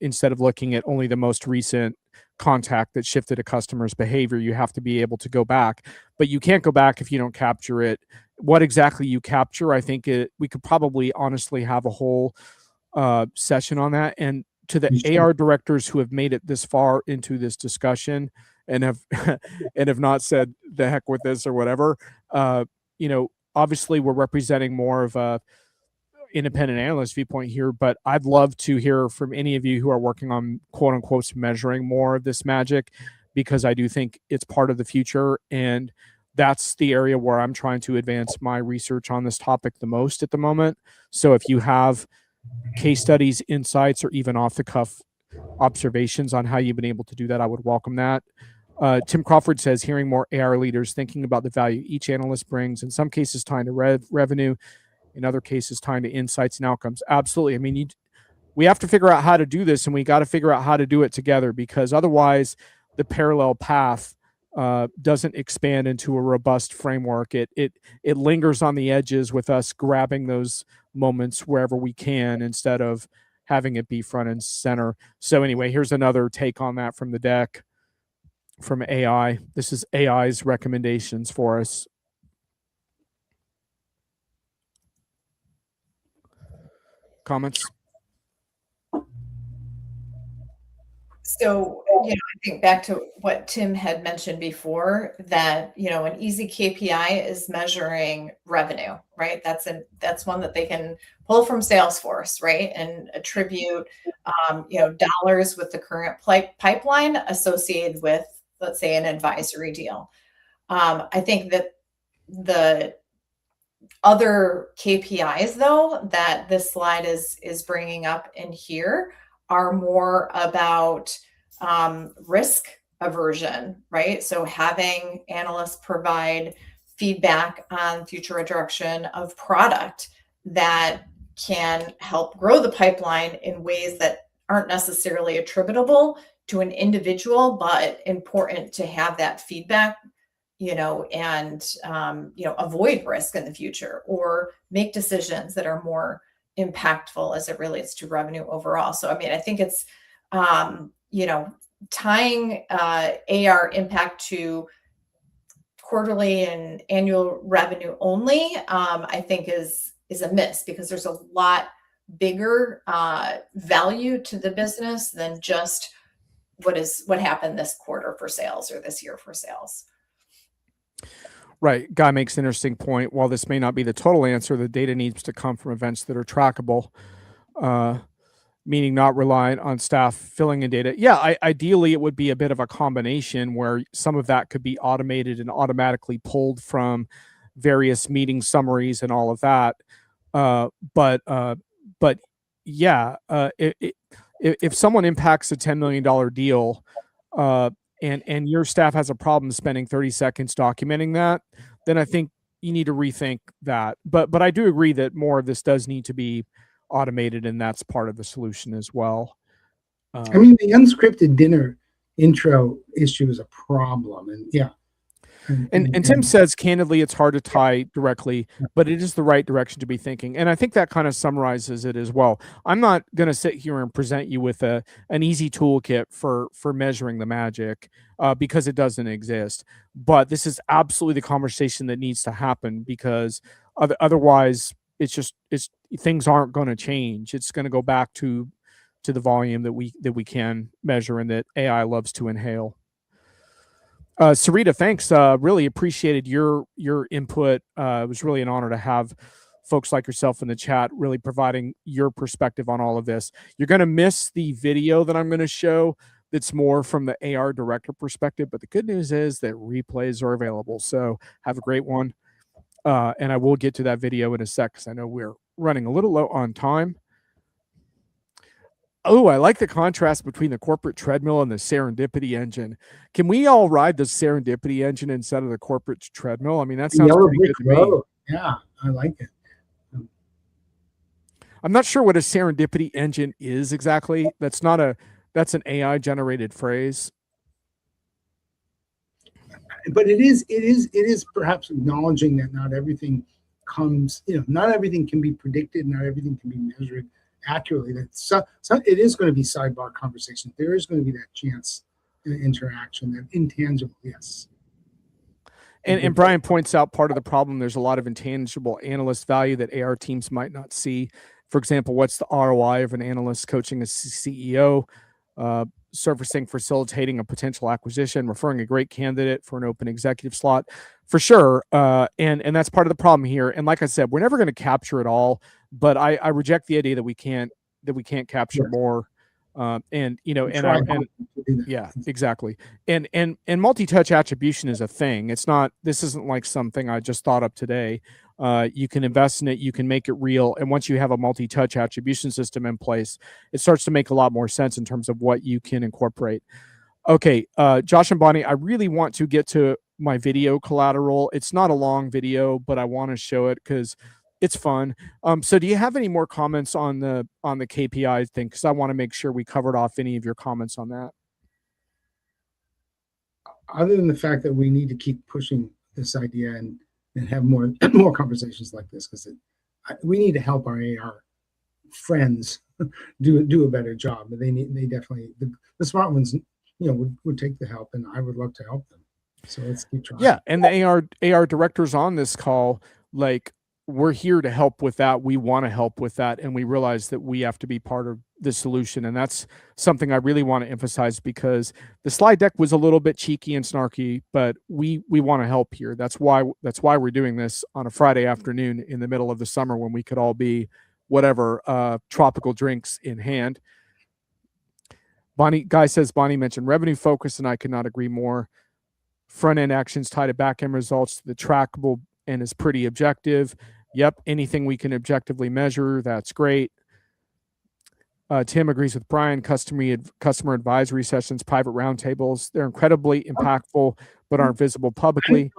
instead of looking at only the most recent contact that shifted a customer's behavior. You have to be able to go back, but you can't go back if you don't capture it. What exactly you capture, I think we could probably honestly have a whole session on that. And to the AR directors who have made it this far into this discussion and have not said the heck with this or whatever, obviously we're representing more of a independent analyst viewpoint here, but I'd love to hear from any of you who are working on quote unquote measuring more of this magic, because I do think it's part of the future. And that's the area where I'm trying to advance my research on this topic the most at the moment. So if you have case studies, insights, or even off the cuff observations on how you've been able to do that, I would welcome that. Tim Crawford says, hearing more AR leaders thinking about the value each analyst brings, in some cases tying to revenue, in other cases tying to insights and outcomes. Absolutely. I mean, we have to figure out how to do this, and we got to figure out how to do it together, because otherwise the parallel path doesn't expand into a robust framework. It lingers on the edges with us grabbing those moments wherever we can instead of having it be front and center. So anyway, here's another take on that from the deck from AI. This is AI's recommendations for us. Comments? So, I think back to what Tim had mentioned before, that, an easy KPI is measuring revenue, right? That's one that they can pull from Salesforce, right? And attribute, dollars with the current pipeline associated with, let's say, an advisory deal. I think that the other KPIs, though, that this slide is bringing up in here are more about risk aversion, right? So having analysts provide feedback on future direction of product, that can help grow the pipeline in ways that aren't necessarily attributable to an individual, but important to have that feedback, and, avoid risk in the future or make decisions that are more impactful as it relates to revenue overall. So, I mean, I think it's, tying AR impact to quarterly and annual revenue only, I think is a miss, because there's a lot bigger value to the business than just what happened this quarter for sales or this year for sales. Right. Guy makes an interesting point. While this may not be the total answer, the data needs to come from events that are trackable, meaning not reliant on staff filling in data. Yeah, ideally, it would be a bit of a combination where some of that could be automated and automatically pulled from various meeting summaries and all of that. But yeah, if someone impacts a $10 million deal, and your staff has a problem spending 30 seconds documenting that, then I think you need to rethink that. But I do agree that more of this does need to be automated, and that's part of the solution as well. I mean, the unscripted dinner intro issue is a problem, and yeah. And Tim says, candidly, it's hard to tie directly, but it is the right direction to be thinking. And I think that kind of summarizes it as well. I'm not going to sit here and present you with an easy toolkit for measuring the magic, because it doesn't exist. But this is absolutely the conversation that needs to happen, because otherwise things aren't going to change. It's going to go back to the volume that we can measure and that AI loves to inhale. Sarita, thanks. Really appreciated your input. It was really an honor to have folks like yourself in the chat, really providing your perspective on all of this. You're going to miss the video that I'm going to show that's more from the AR director perspective, but the good news is that replays are available. So have a great one. And I will get to that video in a sec, because I know we're running a little low on time. Oh, I like the contrast between the corporate treadmill and the serendipity engine. Can we all ride the serendipity engine instead of the corporate treadmill? I mean, that sounds pretty good to me. Yeah, I like it. I'm not sure what a serendipity engine is exactly. That's an AI generated phrase. But it is perhaps acknowledging that not everything not everything can be predicted, not everything can be measured accurately. That so it is going to be sidebar conversation. There is going to be that chance interaction, that intangible, yes. And Brian points out part of the problem, there's a lot of intangible analyst value that AR teams might not see. For example, what's the ROI of an analyst coaching a CEO, surfacing, facilitating a potential acquisition, referring a great candidate for an open executive slot? For sure. And that's part of the problem here. And like I said, we're never going to capture it all, but I reject the idea that we can't capture more. Yeah, exactly. And multi-touch attribution is a thing. This isn't like something I just thought up today. You can invest in it, you can make it real. And once you have a multi-touch attribution system in place, it starts to make a lot more sense in terms of what you can incorporate. Okay, Josh and Bonnie, I really want to get to my video collateral. It's not a long video, but I want to show it because it's fun. So do you have any more comments on the KPI thing? Because I want to make sure we covered off any of your comments on that. Other than the fact that we need to keep pushing this idea and have more conversations like this, because we need to help our AR friends do a better job. They definitely, the smart ones, would take the help, and I would love to help them. So let's keep trying. Yeah, and the AR directors on this call, like, we're here to help with that. We want to help with that. And we realize that we have to be part of the solution. And that's something I really want to emphasize, because the slide deck was a little bit cheeky and snarky, but we want to help here. That's why we're doing this on a Friday afternoon in the middle of the summer, when we could all be whatever, tropical drinks in hand. Guy says, Bonnie mentioned revenue focus, and I could not agree more. Front-end actions tie to back-end results to the trackable and is pretty objective. Yep, anything we can objectively measure, that's great. Tim agrees with Brian. Customer advisory sessions, private roundtables, they're incredibly impactful, but aren't visible publicly.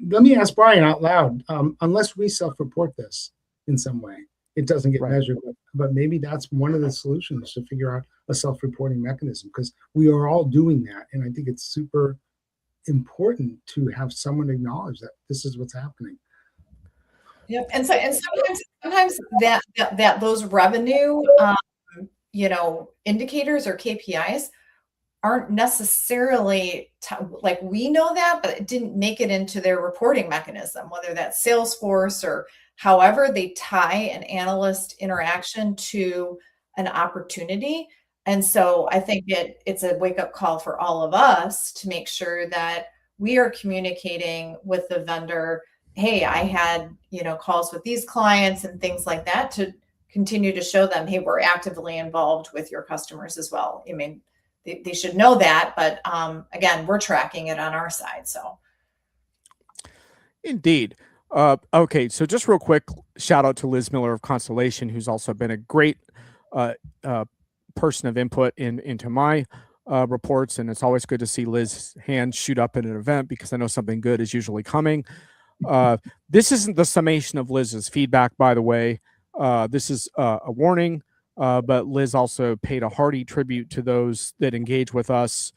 Let me ask Brian out loud. Unless we self-report this, in some way. It doesn't get Right. measured, but maybe that's one of the solutions to figure out a self-reporting mechanism, because we are all doing that. And I think it's super important to have someone acknowledge that this is what's happening. Yep. And sometimes that those revenue, indicators or KPIs aren't necessarily like, we know that, but it didn't make it into their reporting mechanism, whether that's Salesforce or however they tie an analyst interaction to an opportunity. And so I think it's a wake-up call for all of us to make sure that we are communicating with the vendor. Hey, I had, calls with these clients and things like that, to continue to show them, hey, we're actively involved with your customers as well. I mean, they should know that, but again, we're tracking it on our side. So, Indeed. Okay, so just real quick, shout out to Liz Miller of Constellation, who's also been a great person of input into my reports, and it's always good to see Liz's hand shoot up at an event, because I know something good is usually coming. This isn't the summation of Liz's feedback, by the way. This is a warning. But Liz also paid a hearty tribute to those that engage with us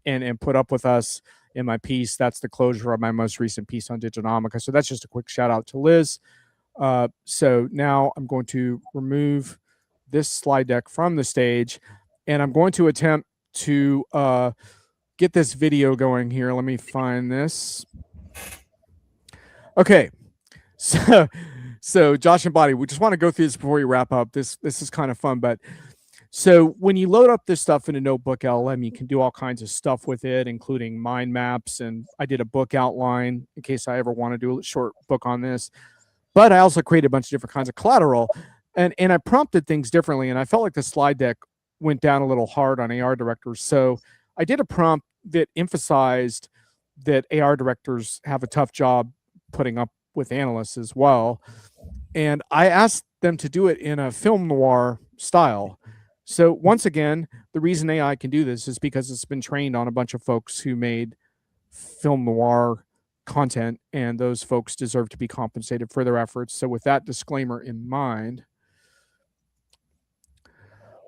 and put up with us in my piece. That's the closure of my most recent piece on Diginomica. So that's just a quick shout out to Liz. So now I'm going to remove this slide deck from the stage, and I'm going to attempt to get this video going here. Let me find this. Okay. So Josh and Bonnie, we just want to go through this before we wrap up. This is kind of fun, but so when you load up this stuff in a notebook LLM, you can do all kinds of stuff with it, including mind maps. And I did a book outline in case I ever want to do a short book on this. But I also created a bunch of different kinds of collateral, and I prompted things differently. And I felt like the slide deck went down a little hard on AR directors. So I did a prompt that emphasized that AR directors have a tough job putting up with analysts as well. And I asked them to do it in a film noir style. So once again, the reason AI can do this is because it's been trained on a bunch of folks who made film noir content, and those folks deserve to be compensated for their efforts. So with that disclaimer in mind,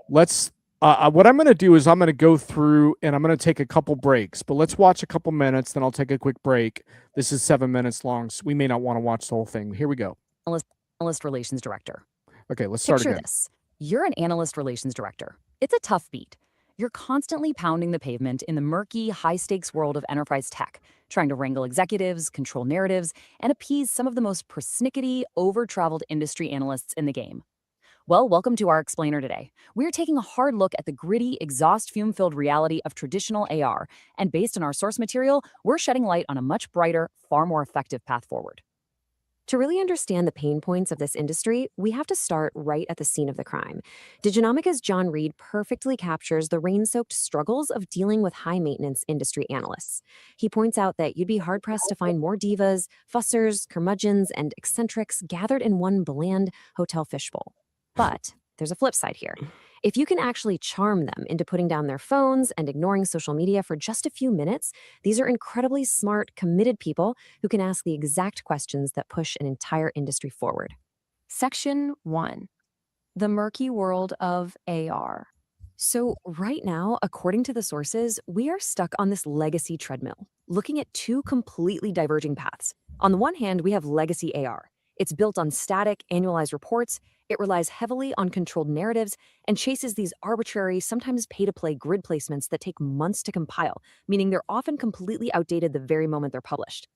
let's what I'm going to do is I'm going to go through and I'm going to take a couple breaks, but let's watch a couple minutes, then I'll take a quick break. This is 7 minutes long, so we may not want to watch the whole thing. Here we go. Analyst Relations Director. Okay, let's start Picture again. this. You're an Analyst Relations Director. It's a tough beat. You're constantly pounding the pavement in the murky, high-stakes world of enterprise tech, trying to wrangle executives, control narratives, and appease some of the most persnickety, over-traveled industry analysts in the game. Well, welcome to our explainer today. We're taking a hard look at the gritty, exhaust fume-filled reality of traditional AR, and based on our source material, we're shedding light on a much brighter, far more effective path forward. To really understand the pain points of this industry, we have to start right at the scene of the crime. Diginomica's John Reed perfectly captures the rain-soaked struggles of dealing with high-maintenance industry analysts. He points out that you'd be hard-pressed to find more divas, fussers, curmudgeons, and eccentrics gathered in one bland hotel fishbowl. But there's a flip side here. If you can actually charm them into putting down their phones and ignoring social media for just a few minutes, these are incredibly smart, committed people who can ask the exact questions that push an entire industry forward. Section 1. The murky world of AR. So right now, according to the sources, we are stuck on this legacy treadmill, looking at two completely diverging paths. On the one hand, we have legacy AR. It's built on static, annualized reports. It relies heavily on controlled narratives and chases these arbitrary, sometimes pay-to-play grid placements that take months to compile, meaning they're often completely outdated the very moment they're published.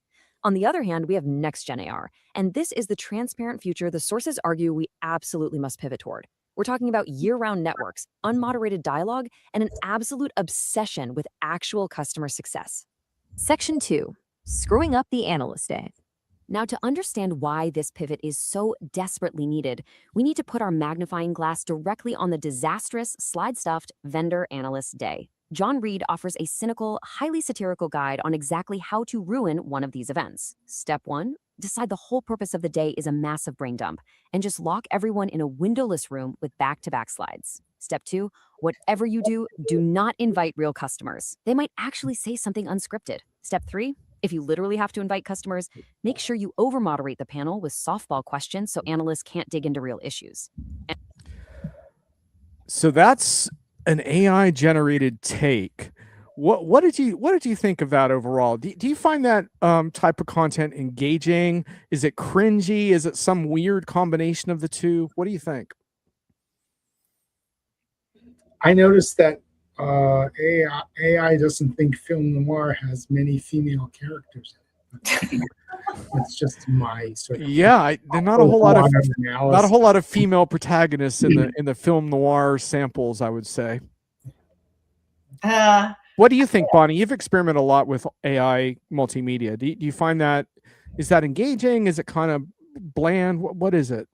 On the other hand, we have next-gen AR, and this is the transparent future the sources argue we absolutely must pivot toward. We're talking about year-round networks, unmoderated dialogue, and an absolute obsession with actual customer success. Section 2. Screwing up the analyst day. Now, to understand why this pivot is so desperately needed, we need to put our magnifying glass directly on the disastrous, slide-stuffed vendor analyst day. John Reed offers a cynical, highly satirical guide on exactly how to ruin one of these events. Step 1, decide the whole purpose of the day is a massive brain dump, and just lock everyone in a windowless room with back-to-back slides. Step 2, whatever you do, do not invite real customers. They might actually say something unscripted. Step 3, If you literally have to invite customers, make sure you over-moderate the panel with softball questions so analysts can't dig into real issues. So that's an AI generated take. What did you think of that overall? Do you find that type of content engaging? Is it cringy? Is it some weird combination of the two? What do you think? I noticed that AI doesn't think film noir has many female characters in it. It's just my sort of Not a whole lot of analysis. female protagonists in the film noir samples, I would say. What do you think, Bonnie? You've experimented a lot with AI multimedia. Do you find that, is that engaging? Is it kind of bland? What is it?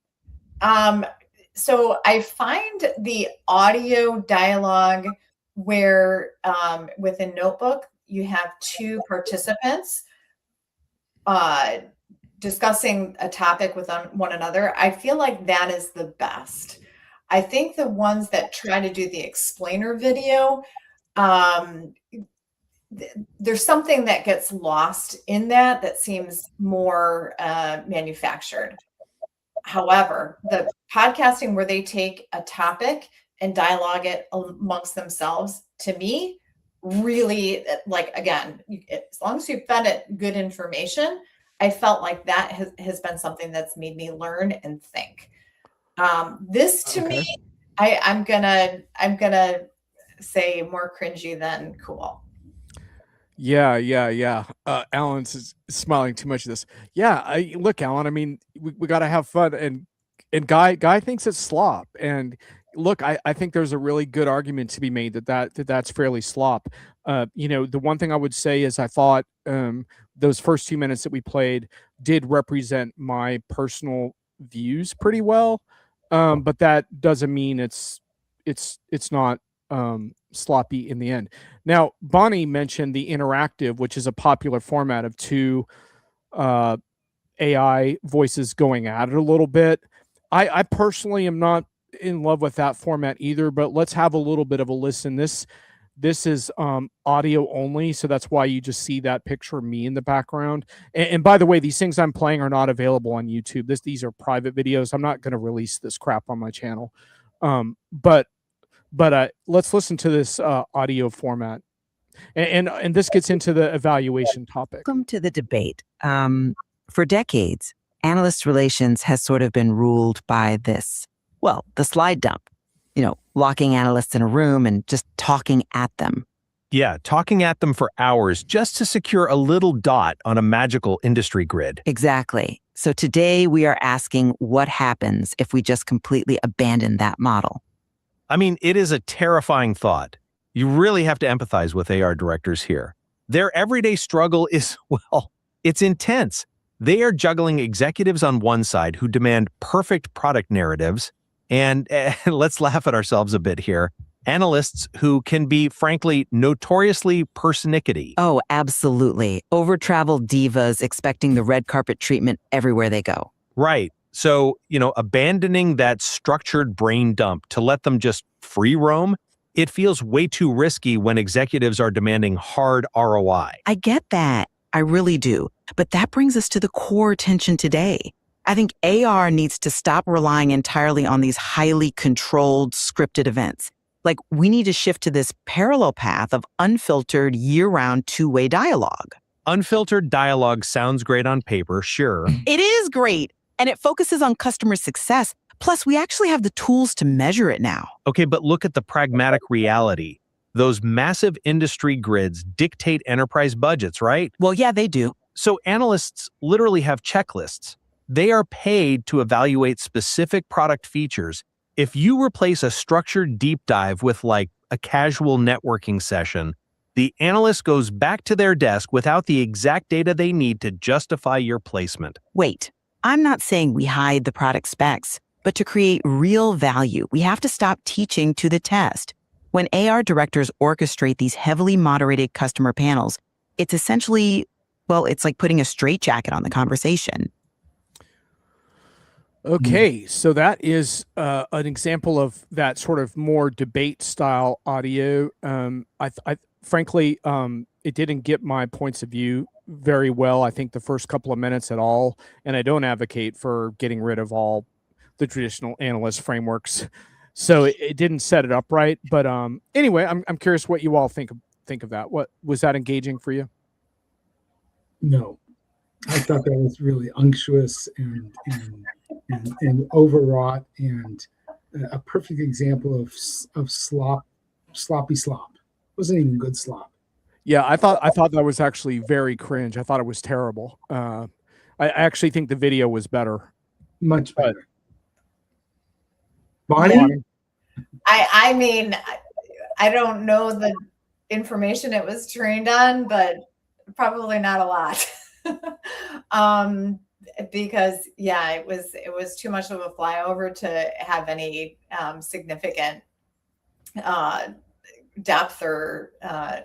So I find the audio dialogue where within Notebook, you have two participants discussing a topic with one another. I feel like that is the best. I think the ones that try to do the explainer video, there's something that gets lost in that seems more manufactured. However, the podcasting where they take a topic and dialogue it amongst themselves, to me, really, like, again, as long as you fed it good information, I felt like that has been something that's made me learn and think. This to me, I'm gonna say more cringy than cool. Yeah. Alan's smiling too much of this. Yeah, look, Alan. I mean, we got to have fun, and Guy thinks it's slop. And look, I think there's a really good argument to be made that's fairly slop. The one thing I would say is I thought those first 2 minutes that we played did represent my personal views pretty well, but that doesn't mean it's not sloppy in the end. Now, Bonnie mentioned the interactive, which is a popular format of two AI voices going at it a little bit. I personally am not in love with that format either, but let's have a little bit of a listen. This is audio only, so that's why you just see that picture of me in the background. And by the way, these things I'm playing are not available on YouTube. These are private videos. I'm not going to release this crap on my channel. But let's listen to this audio format, and this gets into the evaluation topic. Welcome to the debate. For decades, Analyst Relations has sort of been ruled by this. Well, the slide dump. Locking analysts in a room and just talking at them. Yeah, talking at them for hours just to secure a little dot on a magical industry grid. Exactly. So today we are asking what happens if we just completely abandon that model. I mean, it is a terrifying thought. You really have to empathize with AR directors here. Their everyday struggle is, well, it's intense. They are juggling executives on one side who demand perfect product narratives, and let's laugh at ourselves a bit here, analysts who can be, frankly, notoriously persnickety. Oh, absolutely. Over-traveled divas expecting the red carpet treatment everywhere they go. Right. So, abandoning that structured brain dump to let them just free roam, it feels way too risky when executives are demanding hard ROI. I get that. I really do. But that brings us to the core tension today. I think AR needs to stop relying entirely on these highly controlled, scripted events. Like, we need to shift to this parallel path of unfiltered, year-round, two-way dialogue. Unfiltered dialogue sounds great on paper, sure. It is great, and it focuses on customer success. Plus, we actually have the tools to measure it now. Okay, but look at the pragmatic reality. Those massive industry grids dictate enterprise budgets, right? Well, yeah, they do. So analysts literally have checklists. They are paid to evaluate specific product features. If you replace a structured deep dive with like a casual networking session, the analyst goes back to their desk without the exact data they need to justify your placement. Wait, I'm not saying we hide the product specs, but to create real value, we have to stop teaching to the test. When AR directors orchestrate these heavily moderated customer panels, it's essentially, well, it's like putting a straitjacket on the conversation. Okay, so that is an example of that sort of more debate style audio. I frankly, it didn't get my points of view very well. I think the first couple of minutes at all, and I don't advocate for getting rid of all the traditional analyst frameworks. So it didn't set it up right. But anyway, I'm curious what you all think of that. What was that engaging for you? No, I thought that was really unctuous and overwrought, and a perfect example of sloppy slop. It wasn't even good slop. Yeah, I thought that was actually very cringe. I thought it was terrible. I actually think the video was better. Much better. Bonnie? I mean, I don't know the information it was trained on, but probably not a lot. Because yeah, it was too much of a flyover to have any significant depth or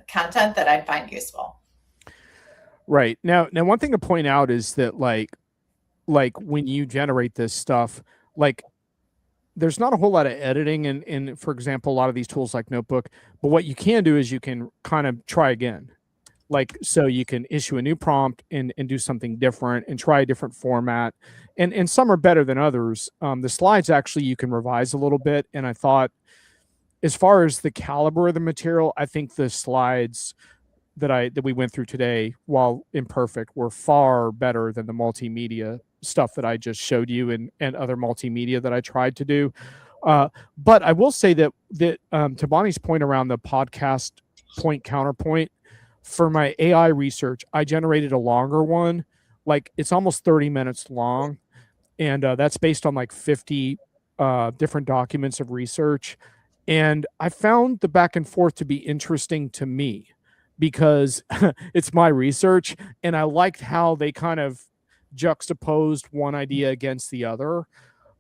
content that I'd find useful. Right. Now one thing to point out is that like when you generate this stuff, like there's not a whole lot of editing in, for example, a lot of these tools like Notebook, but what you can do is you can kind of try again. Like, so you can issue a new prompt and do something different and try a different format. And some are better than others. The slides, actually, you can revise a little bit. And I thought, as far as the caliber of the material, I think the slides that we went through today, while imperfect, were far better than the multimedia stuff that I just showed you and other multimedia that I tried to do. But I will say that to Bonnie's point around the podcast point counterpoint, for my AI research, I generated a longer one. Like, it's almost 30 minutes long. And that's based on like 50 different documents of research. And I found the back and forth to be interesting to me because it's my research. And I liked how they kind of juxtaposed one idea against the other.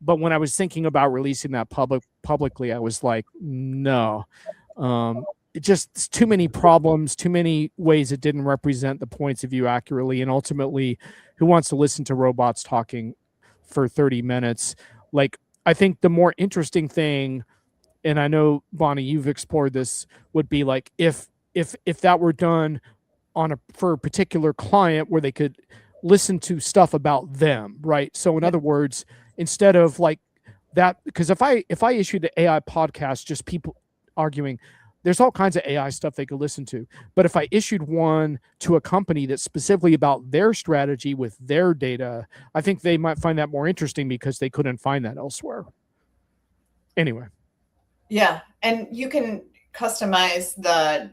But when I was thinking about releasing that publicly, I was like, no. It just too many problems, too many ways it didn't represent the points of view accurately. And ultimately, who wants to listen to robots talking for 30 minutes? Like, I think the more interesting thing, and I know, Bonnie, you've explored this, would be like if that were done for a particular client where they could listen to stuff about them, right? So in other words, instead of like that, because if I issued the AI podcast, just people arguing, there's all kinds of AI stuff they could listen to. But if I issued one to a company that's specifically about their strategy with their data, I think they might find that more interesting because they couldn't find that elsewhere. Anyway. Yeah. And you can customize the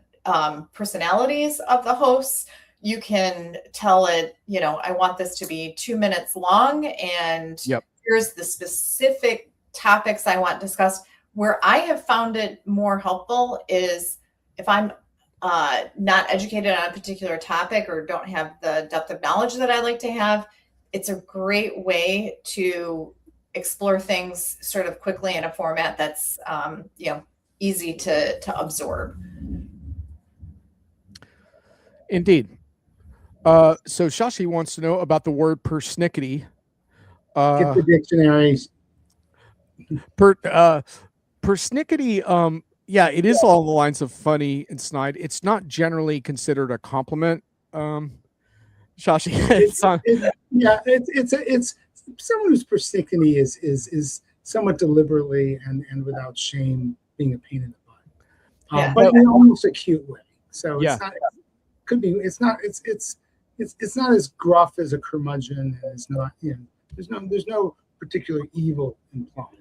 personalities of the hosts. You can tell it, I want this to be 2 minutes long, and here's the specific topics I want discussed. Where I have found it more helpful is if I'm not educated on a particular topic or don't have the depth of knowledge that I like to have, it's a great way to explore things sort of quickly in a format that's easy to absorb. Indeed. So Shashi wants to know about the word persnickety. Get the dictionaries. Persnickety, yeah, it is along the lines of funny and snide. It's not generally considered a compliment. Shashi, it's someone who's persnickety is somewhat deliberately and without shame being a pain in the butt, but in almost a cute way. So it's not. Could be. It's not. It's not as gruff as a curmudgeon. It's not. There's no particular evil implied.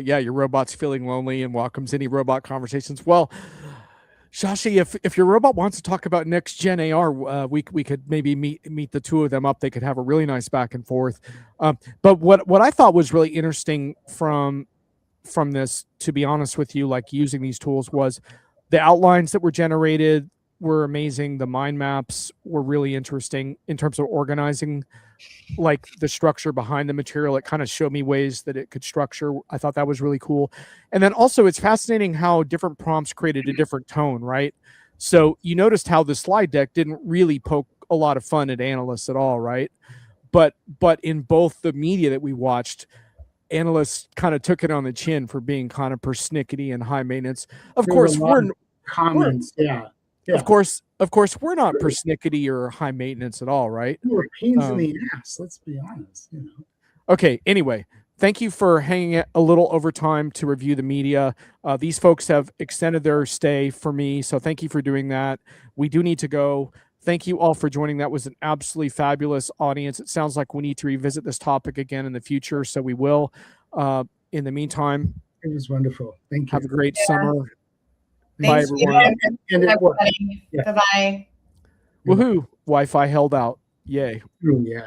Your robot's feeling lonely and welcomes any robot conversations. Well, Shashi, if your robot wants to talk about next gen AR, we could maybe meet the two of them up. They could have a really nice back and forth. But what I thought was really interesting from this, to be honest with you, like using these tools, was the outlines that were generated were amazing. The mind maps were really interesting in terms of organizing like the structure behind the material. It kind of showed me ways that it could structure. I thought that was really cool. And then also it's fascinating how different prompts created a different tone, right? So you noticed how the slide deck didn't really poke a lot of fun at analysts at all, right? But in both the media that we watched, analysts kind of took it on the chin for being kind of persnickety and high maintenance. Of course, comments, Yeah. Of course, we're not persnickety or high maintenance at all, right? We're pains in the ass. Let's be honest. You know. Okay. Anyway, thank you for hanging a little overtime to review the media. These folks have extended their stay for me, so thank you for doing that. We do need to go. Thank you all for joining. That was an absolutely fabulous audience. It sounds like we need to revisit this topic again in the future, so we will. In the meantime, It was wonderful. Thank you. have a great summer. Bye, Thanks, everyone. And it worked. everybody. Yeah. Bye-bye. Woohoo! Wi-Fi held out. Yay. Ooh, yeah.